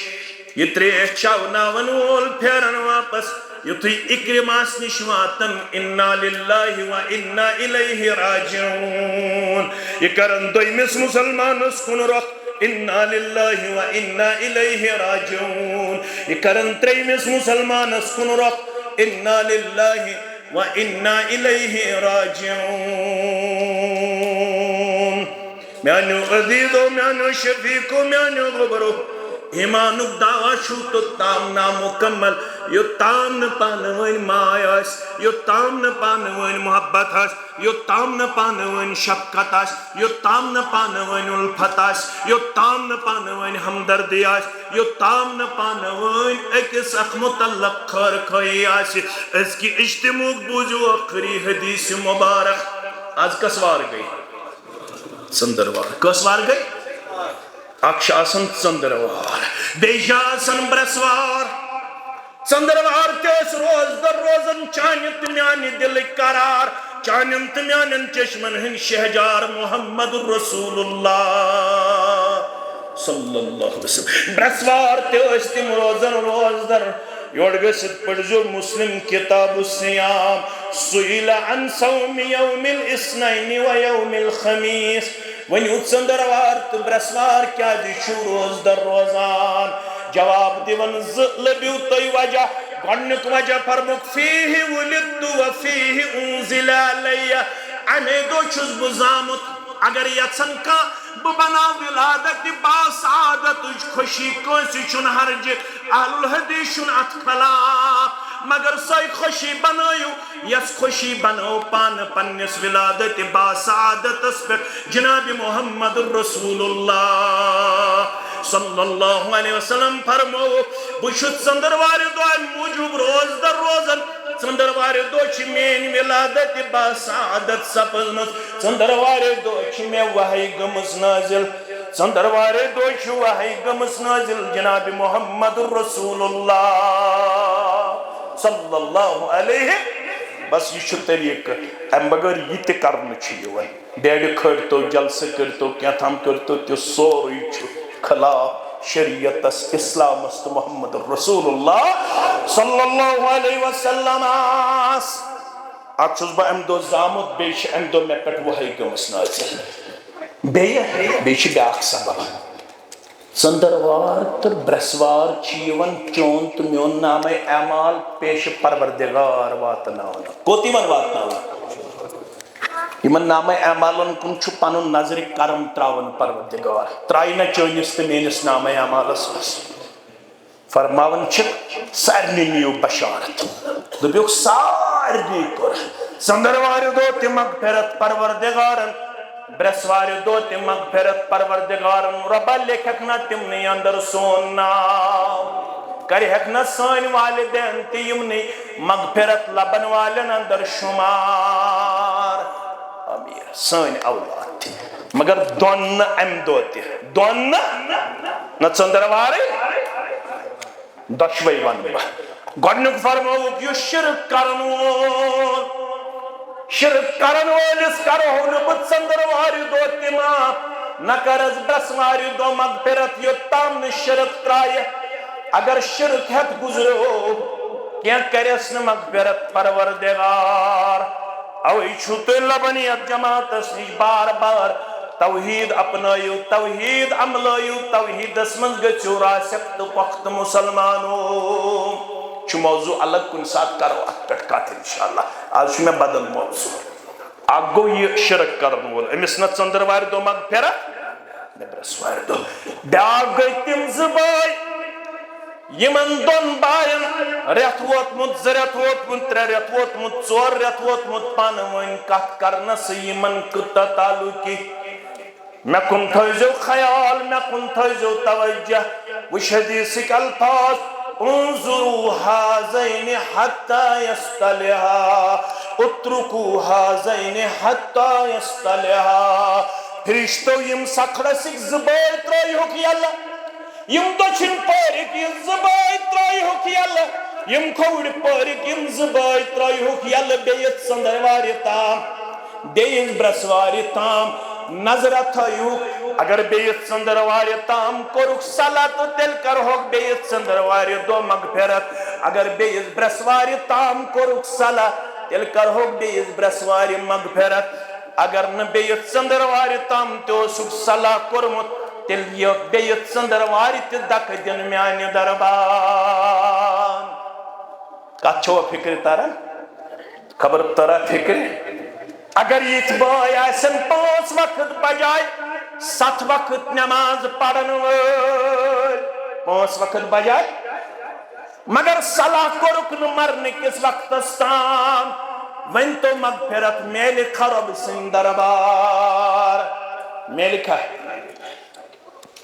S1: یہ تریش چاوناون وول پھیرن واپس یہ تھی اکرمہ نشواتن انا للہ و انا الیہ راجعون یہ کرن دوئی مس مسلمان اس کن رخ انا للہ و انا الیہ راجعون یہ کرن تریمس مسلمان اس کن رخ انا للہ و انا الیہ راجعون میانو عزیزو میانو شفیقو میانو غبرو ایمانک دعویٰ چھو تو تام نامکمل یو تام نہ پانوین مایاس یو تام نہ پانوین محبت آس یو تام نہ پانوین شفقت آس یو تام نہ پانوین الفت آس یو تام نہ پانوین ہمدردی آس یو تام نہ پانوین اکس اخ متعلق خیر خواہی آس اس کی اجتماع بوجو اخری حدیث مبارک آج کسوار گئی سندروار کسوار گئی اکش آسن سندروار بیجا آسن برسوار سندروار تیس روز در روزن چانیت میانی دل قرار چانیت میانی چشمن ہن شہجار محمد رسول اللہ صلی اللہ علیہ وسلم برسوار تیس تیم روزن روز در یوڑگست پڑھزو مسلم کتاب السیام سئل عن صوم یوم الاسنین و یوم الخمیس ونیوت سندروار تو برسوار کیا دیشو روز در روزان جواب دیون لبیو توی وجہ گنک وجہ فرمک فیہ ولد و فیہ انزل علی امیدو چوز بزامت اگر یتسن کا ببنا ولادت باس عادت اج خوشی کوسی چون حرج اہل الحدیث چون اتخلا مگر سائی خوشی بنایو یس خوشی بناو پان پنس ولادت باس عادت اس پر جناب محمد رسول اللہ صلی اللہ علیہ وسلم فرمو بشت سندروار دعا موجوب روز در روزن ژندروارِ دۄہ چھِ میٛٲنۍ ولادت باسعادت سپٕزمٕژ ژندروارِ دۄہ چھِ مےٚ وحی گٔمٕژ نٲزِل ژندروارِ دۄہ چھِ وحی گٔمٕژ نٲزِل جناب محمد رسول اللہ صلی اللہ علیہ بس یہ چھُ طریقہٕ اَمہِ بغٲر یہِ تہِ کرنہٕ چھُ یِوان بیڈِ کھٲلۍتو جلسہٕ کٔرۍتو کینٛہہ کٔرۍتو تہِ سورُے چھُ خلاف شریعتس اسلامس تہٕ محمد رسول اللہ صلی اللہ علیہ وسلم اکھ چھُس بہٕ اَمہِ دۄہ زامُت بیٚیہِ چھِ اَمہِ دۄہ مےٚ پٮ۪ٹھ وحی گٔمٕژ نٲزِل بیٚیہِ چھِ بیٛاکھ سبب ژندروار تہٕ برٛیسوار چھِ یِوان چون تہٕ میون نامے اعمال پیشہِ پروردگار واتناونہٕ کوٚت یِوان واتناونہٕ یمن نامے اعمالن کُن چھُ پنُن نظرِ کرم تراوان پروردگار ترایہِ نہ چٲنِس تہٕ میٲنِس نامے اعمالس منٛز فرماوان چھِ سارنٕے نِیِو بشارت دوٚپُکھ سارنٕے کوٚر ژندروارِ دۄہ تہِ مغفرت پروردگارن برٛیسوارِ دۄہ تہِ مغفرت پروردگارن رۄبا لیکھکھ نہ تِمنٕے اندر سون ناو کرہکھ نہ سٲنۍ والدین تہِ یِمنٕے مغفرت لبن والٮ۪ن اندر شُمار امیر سٲنۍ اولاد تہِ مگر دۄن نہٕ امہِ دۄہ تہِ دۄن نہ ژندروارٕے دۄشوے ونہٕ بہٕ گۄڈنیُک فرمووُکھ یُس شرک کرن وول شرک کرن وٲلِس کرہو نہٕ بہٕ ژندروارِ دۄہ تہِ معاف نہ کرس برٛیسوارِ دۄہ مغفرت یوٚتام نہٕ شرک ترایہِ اگر شرک ہٮ۪تھ گُزریو کینٛہہ کرٮ۪س نہٕ مغفرت پروردگار اوے چھُو تُہۍ لبن یتھ جماعتس نِش بار بار توحید اپنٲیِو توحید عملٲیِو توحیدس منٛز گٔژھِو راسِخ تہٕ پۄختہٕ مُسلمانو چھُ موضوع الگ کُنہِ ساتہٕ کرو اتھ پٮ۪ٹھ کتھ انشاءاللہ آز چھُ مےٚ بدل موضوع اکھ گوٚو یہِ شرک کرن وول أمِس نہ ژندروارِ دۄہ مغفرت نہ برٛیسوارِ دۄہ بیٛاکھ گٔے تِم زٕ بٲے یمن دۄن باین رٮ۪تھ ووتمُت زٕ رٮ۪تھ ووتمُت ترٛےٚ رٮ۪تھ ووتمُت ژور رٮ۪تھ ووتمُت پانہٕ ؤنۍ کتھ کرنسٕے یمن کۭژاہ تعلُقی مےٚ کُن تھٲیزیو خیال مےٚ کُن تھٲیزیو توجہ وٕچھ حدیثٕکۍ الفاظ انظروا هذين حتى يصطلحا اتركوا هذين حتى يصطلحا فرشتو یم سکھڑسٕکۍ زٕ بٲے ترٲیہوکھ یلہٕ یم دٔچھِنۍ پٲرِکۍ یہِ زٕ بٲے ترٲیہوکھ یلہٕ یم کھووٕرۍ پٲرِکۍ یم زٕ بٲے ترٲیہوکھ یلہٕ بیٚیہِ ژندروارِ تام بیٚیہِ برٛیسوارِ تام نظرہ تھٲیہوکھ اگر بیٚیہِ ژندروارِ تام کوٚرُکھ صلاح تہٕ تیٚلہِ کرہوکھ بیٚیہِ ژندروارِ دۄہ مغفرت اگر بیٚیِس برٛیسوارِ تام کوٚرُکھ صلاح تیٚلہِ کرہوکھ بیٚیِس برٛیسوارِ مغفرت اگر نہٕ بیٚیہِ ژندروارِ تام تہِ اوسُکھ صلاح کوٚرمُت تیٚلہِ یِیہِ بیٚیہِ ژندروارِ تہِ دکہٕ دِنہٕ میانہِ دربار کتھ چھوا فکرِ تران خبر ترا فکرِ اگر یِتھ بٲے آسن 5 وقت بجاے 7 وقت نماز پرن وٲلۍ 5 وقت بجاے مگر صلاح کوٚرُکھ نہٕ مرنہٕ کِس وقتس تام وۄنۍ تو مغفرت میلہِ رۄبہٕ سٕنٛدِ دربار میلہِ کھا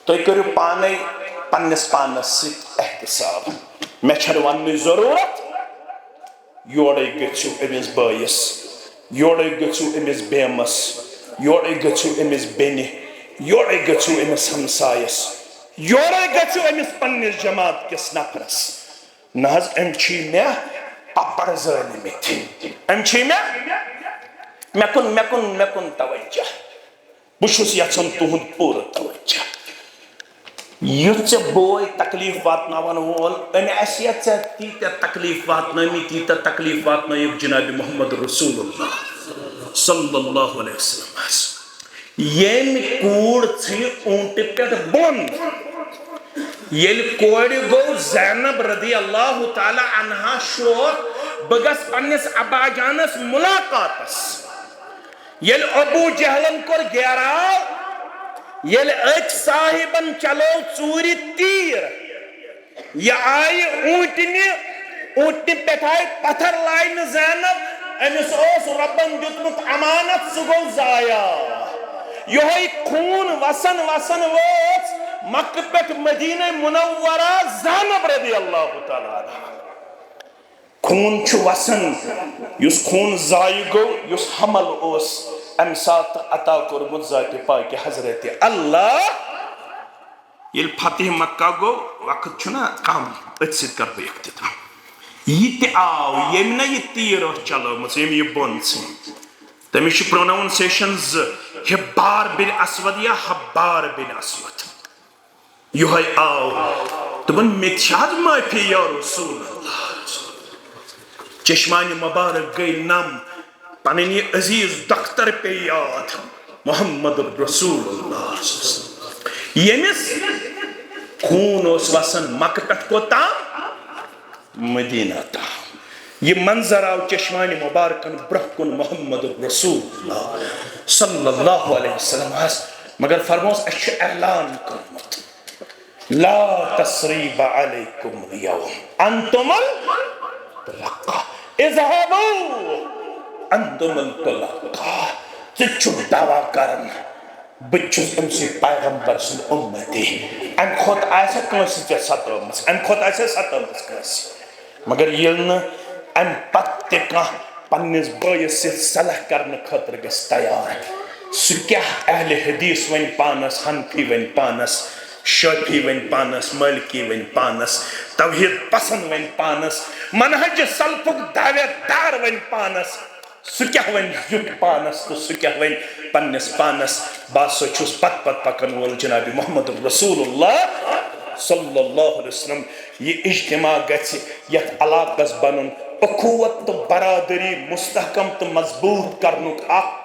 S1: تُہۍ کٔرِو پانے پننِس پانس سۭتۍ احتساب مےٚ چھنہٕ وننٕچ ضروٗرت یورے گٔژھِو أمِس بٲیِس یورے گٔژھِو أمِس بیمس یورے گٔژھِو أمِس بیٚنہِ یورے گٔژھِو أمِس ہمسایس یورے گٔژھِو أمِس پننِس جماعت کِس نفرس نہ حظ أمۍ چھِ مےٚ پپر زٲلمٕتۍ أمۍ چھِ مےٚ کُن توجہ بہٕ چھُس یژھان تُہُنٛد پوٗرٕ توجہ یُتھ ژےٚ بوے تکلیٖف واتناون وول أمۍ آسہِ یا ژےٚ تیٖتیاہ تکلیٖف واتنٲیِکھ جناب محمد رسول اللہ صلی اللہ علیہ وسلم ییٚمۍ کوٗر ژھٕنہِ اوٗنٹہِ پٮ۪ٹھ بۄن ییٚلہِ کورِ گوٚو زینب رضی اللہ تعالیٰ عنہا شوق بہٕ گژھٕ پننِس ابا جانس مُلاقاتس ییٚلہِ ابوٗ جہلن کوٚر گیراو ییٚلہِ أکۍ صاحبن چلو ژوٗرِ تیٖر یہِ آیہِ اوٗنٹنہِ پٮ۪ٹھ آیہِ پتھر لاینہٕ زینب أمِس اوس رۄبن دیُتمُت امانت سُہ گوٚو ضایع یِہوے خوٗن وسن وٲژ مکہٕ پٮ۪ٹھ مدیٖنہ منورہ زینب رضی اللہ تعالیٰ عنہا خون چھُ وسان یُس خوٗن ضایع گوٚو یُس حمل اوس اَمہِ ساتہٕ عطا کوٚرمُت ذاتِ پاکہِ حضرت اللہ ییٚلہِ فتح مکہ گوٚو وقت چھُنا کم أتھۍ سۭتۍ کَرٕ بہٕ اختتام یہِ تہِ آو ییٚمۍ نہ یہِ تیٖر ٲس چلٲومٕژ ییٚمۍ یہِ بۄن ژھٕنۍ تٔمِس چھِ پروناوُنسیشن زٕ ہِبار بن اسود یا حبار بن اسود یِہوٚے آو دوٚپُن مےٚ تہِ چھِ حظ معٲفی یا رسول اللہ چشمانہِ مبارک گٔے نم پنٕنۍ یہِ عزیٖز دختر پیٚیہِ یاد محمد رسول اللہ ییٚمِس خوٗن اوس وسان مکہٕ پٮ۪ٹھ کوٚتام مدینہ تام یہ منظر آو چشمانِ مبارکن برٛونٛہہ کُن محمد رسول اللہ صلی اللہ علیہ وسلم مگر فرموس اَسہِ چھُ اعلان کوٚرمُت لا تثریٖب علیکم اليوم انتم الطلقاء اذهبوا انتم الطلقاء ژٕ چھُکھ دعوا کران بہٕ چھُس أمسٕے پیغمبر سُنٛد اُمتی اَمہِ کھۄتہٕ آسہِ کٲنٛسہِ ژےٚ ستٲومٕژ اَمہِ کھۄتہٕ آسہِ ستٲومٕژ کٲنٛسہِ مگر ییٚلہِ نہٕ اَمہِ پتہٕ تہِ کانٛہہ پننِس بٲیِس سۭتۍ صلح کرنہٕ خٲطرٕ گژھِ تیار سُہ کیٛاہ اہلِ حدیث وَنہِ پانس حنفی وَنہِ پانس شٲفی وَنہِ پانس مٲلکی وَنہِ پانس توحیٖد پسنٛد وَنہِ پانس منہج سلفُک دعویت دار وَنہِ پانس سُہ کیٛاہ وَنہِ زیُٹھ پانس تہٕ سُہ کیٛاہ وَنہِ پننِس پانس بہٕ ہسا چھُس پتہٕ پکن وول جناب محمد رسول اللہ صلی اللہ علیہ وسلم یہ اجتماع گژھِ یتھ علاقس بنُن اخوت تہٕ برادری مستحکم تہٕ مضبوط کرنُک اکھ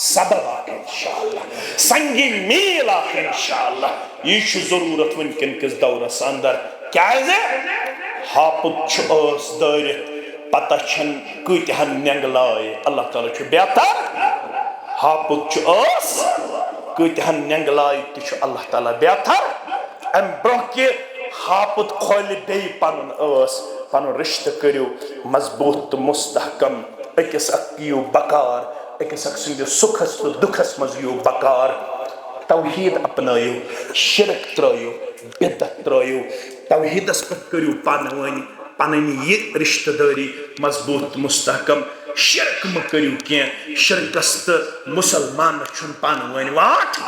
S1: سبب اکھ انشاءاللہ سنگی میل اکھ انشاءاللہ یہ چھُ ضروٗرت وٕنکٮ۪ن کِس دورس اندر کیازِ ہاپُت چھُ ٲس دٲرِتھ پتہ چھنہٕ کۭتہن نینٛگہٕ لایہِ اللہ تعالیٰ چھُ بہتر ہاپُت چھُ ٲس کۭتہن نینٛگہٕ لایہِ تہِ چھُ اللہ تعالیٰ بہتر اَمہِ برٛونٛہہ کہِ ہاپُت کھولہِ بیٚیہِ پنُن ٲس پنُن رشتہٕ کٔرِو مضبوٗط تہٕ مستحکم أکِس اکھ یِیِو بکار أکِس اکھ سٕنٛدِس سُکھس تہٕ دُکھس منٛز یِیِو بکار توحیٖد اپنٲیِو شرک ترٲیِو بدعت ترٲیِو توحیٖدس پٮ۪ٹھ کٔرِو پانہٕ ؤنۍ پنٕنۍ یہِ رشتہٕ دٲری مضبوٗط تہٕ مستحکم شرک مہٕ کٔرِو کینٛہہ شرکس تہٕ مُسلمانس چھُنہٕ پانہٕ ؤنۍ واٹھ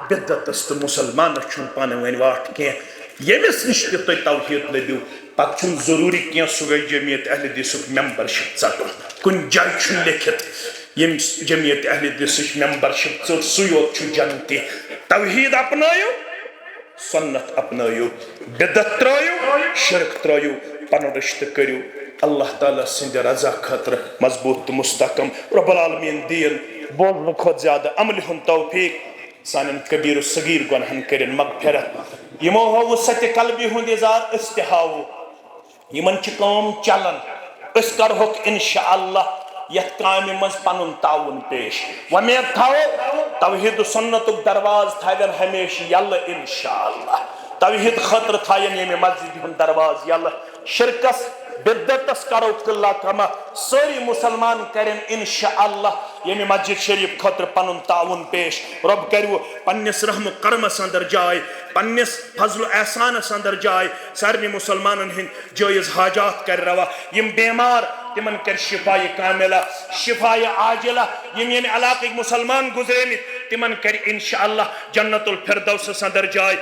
S1: بدعتس تہٕ مُسلمانس چھُنہٕ پانہٕ ؤنۍ واٹھ کینٛہہ ییٚمِس نِش تہِ تُہۍ توحیٖد لٔبِو پتہٕ چھُنہٕ ضروٗری کینٛہہ سُہ گژھِ جمعیت اہلِ حدیثُک ممبرشِپ ژٹُن کُنہِ جایہِ چھُنہٕ لیکھِتھ ییٚمِس جمعیت اہلِ حدیثٕچ ممبرشِپ ژٔٹ سُے یوت چھُ جنتی توحیٖد اپنٲیِو سنت اپنٲیِو بدعت ترٲیِو شرک ترٲیِو پنُن رشتہٕ کٔرِو اللہ تعالیٰ سٕنٛدِ رضا خٲطرٕ مضبوٗط تہٕ مستحکم رب العالمیٖن دیٖن بولنہٕ کھۄتہٕ زیادٕ عملہِ ہُنٛد توفیٖق سانٮ۪ن کبیٖر و صغیٖر گۄنہن کٔرِنۍ مغفرت یِمو ہووُ سَتہِ قلبی ہُنٛد اِظہار أسۍ تہِ ہاوو یِمن چھِ کٲم چلان أسۍ کرہوکھ انشاءاللہ یتھ کامہِ منٛز پنُن تعاوُن پیش وۄمید تھاوو توحیٖد و سنتُک درواز تھاوٮ۪ن ہمیشہٕ یلہٕ انشاءاللہ توحیٖد خٲطرٕ تھاین ییٚمہِ مسجدِ ہُنٛد درواز یلہٕ شرکس بدعتس کرو قلہ کما سٲری مُسلمان کرن انشاءاللہ ییٚمہِ مسجد شریف خٲطرٕ پنُن تعاوُن پیش رۄب کٔرِو پننِس رحم کرمس اندر جاے پننِس فضل و احسانس اندر جاے سارنٕے مُسلمانن ہٕنٛدۍ جٲیز حاجات کرِ روا یِم بیمار تِمن کر شفایہِ کاملہ شفایہِ عاجلہ یِم ییٚمہِ علاقٕکۍ مُسلمان گُزریمٕتۍ تِمن کر انشاءاللہ جنت الفردوسس اندر جاے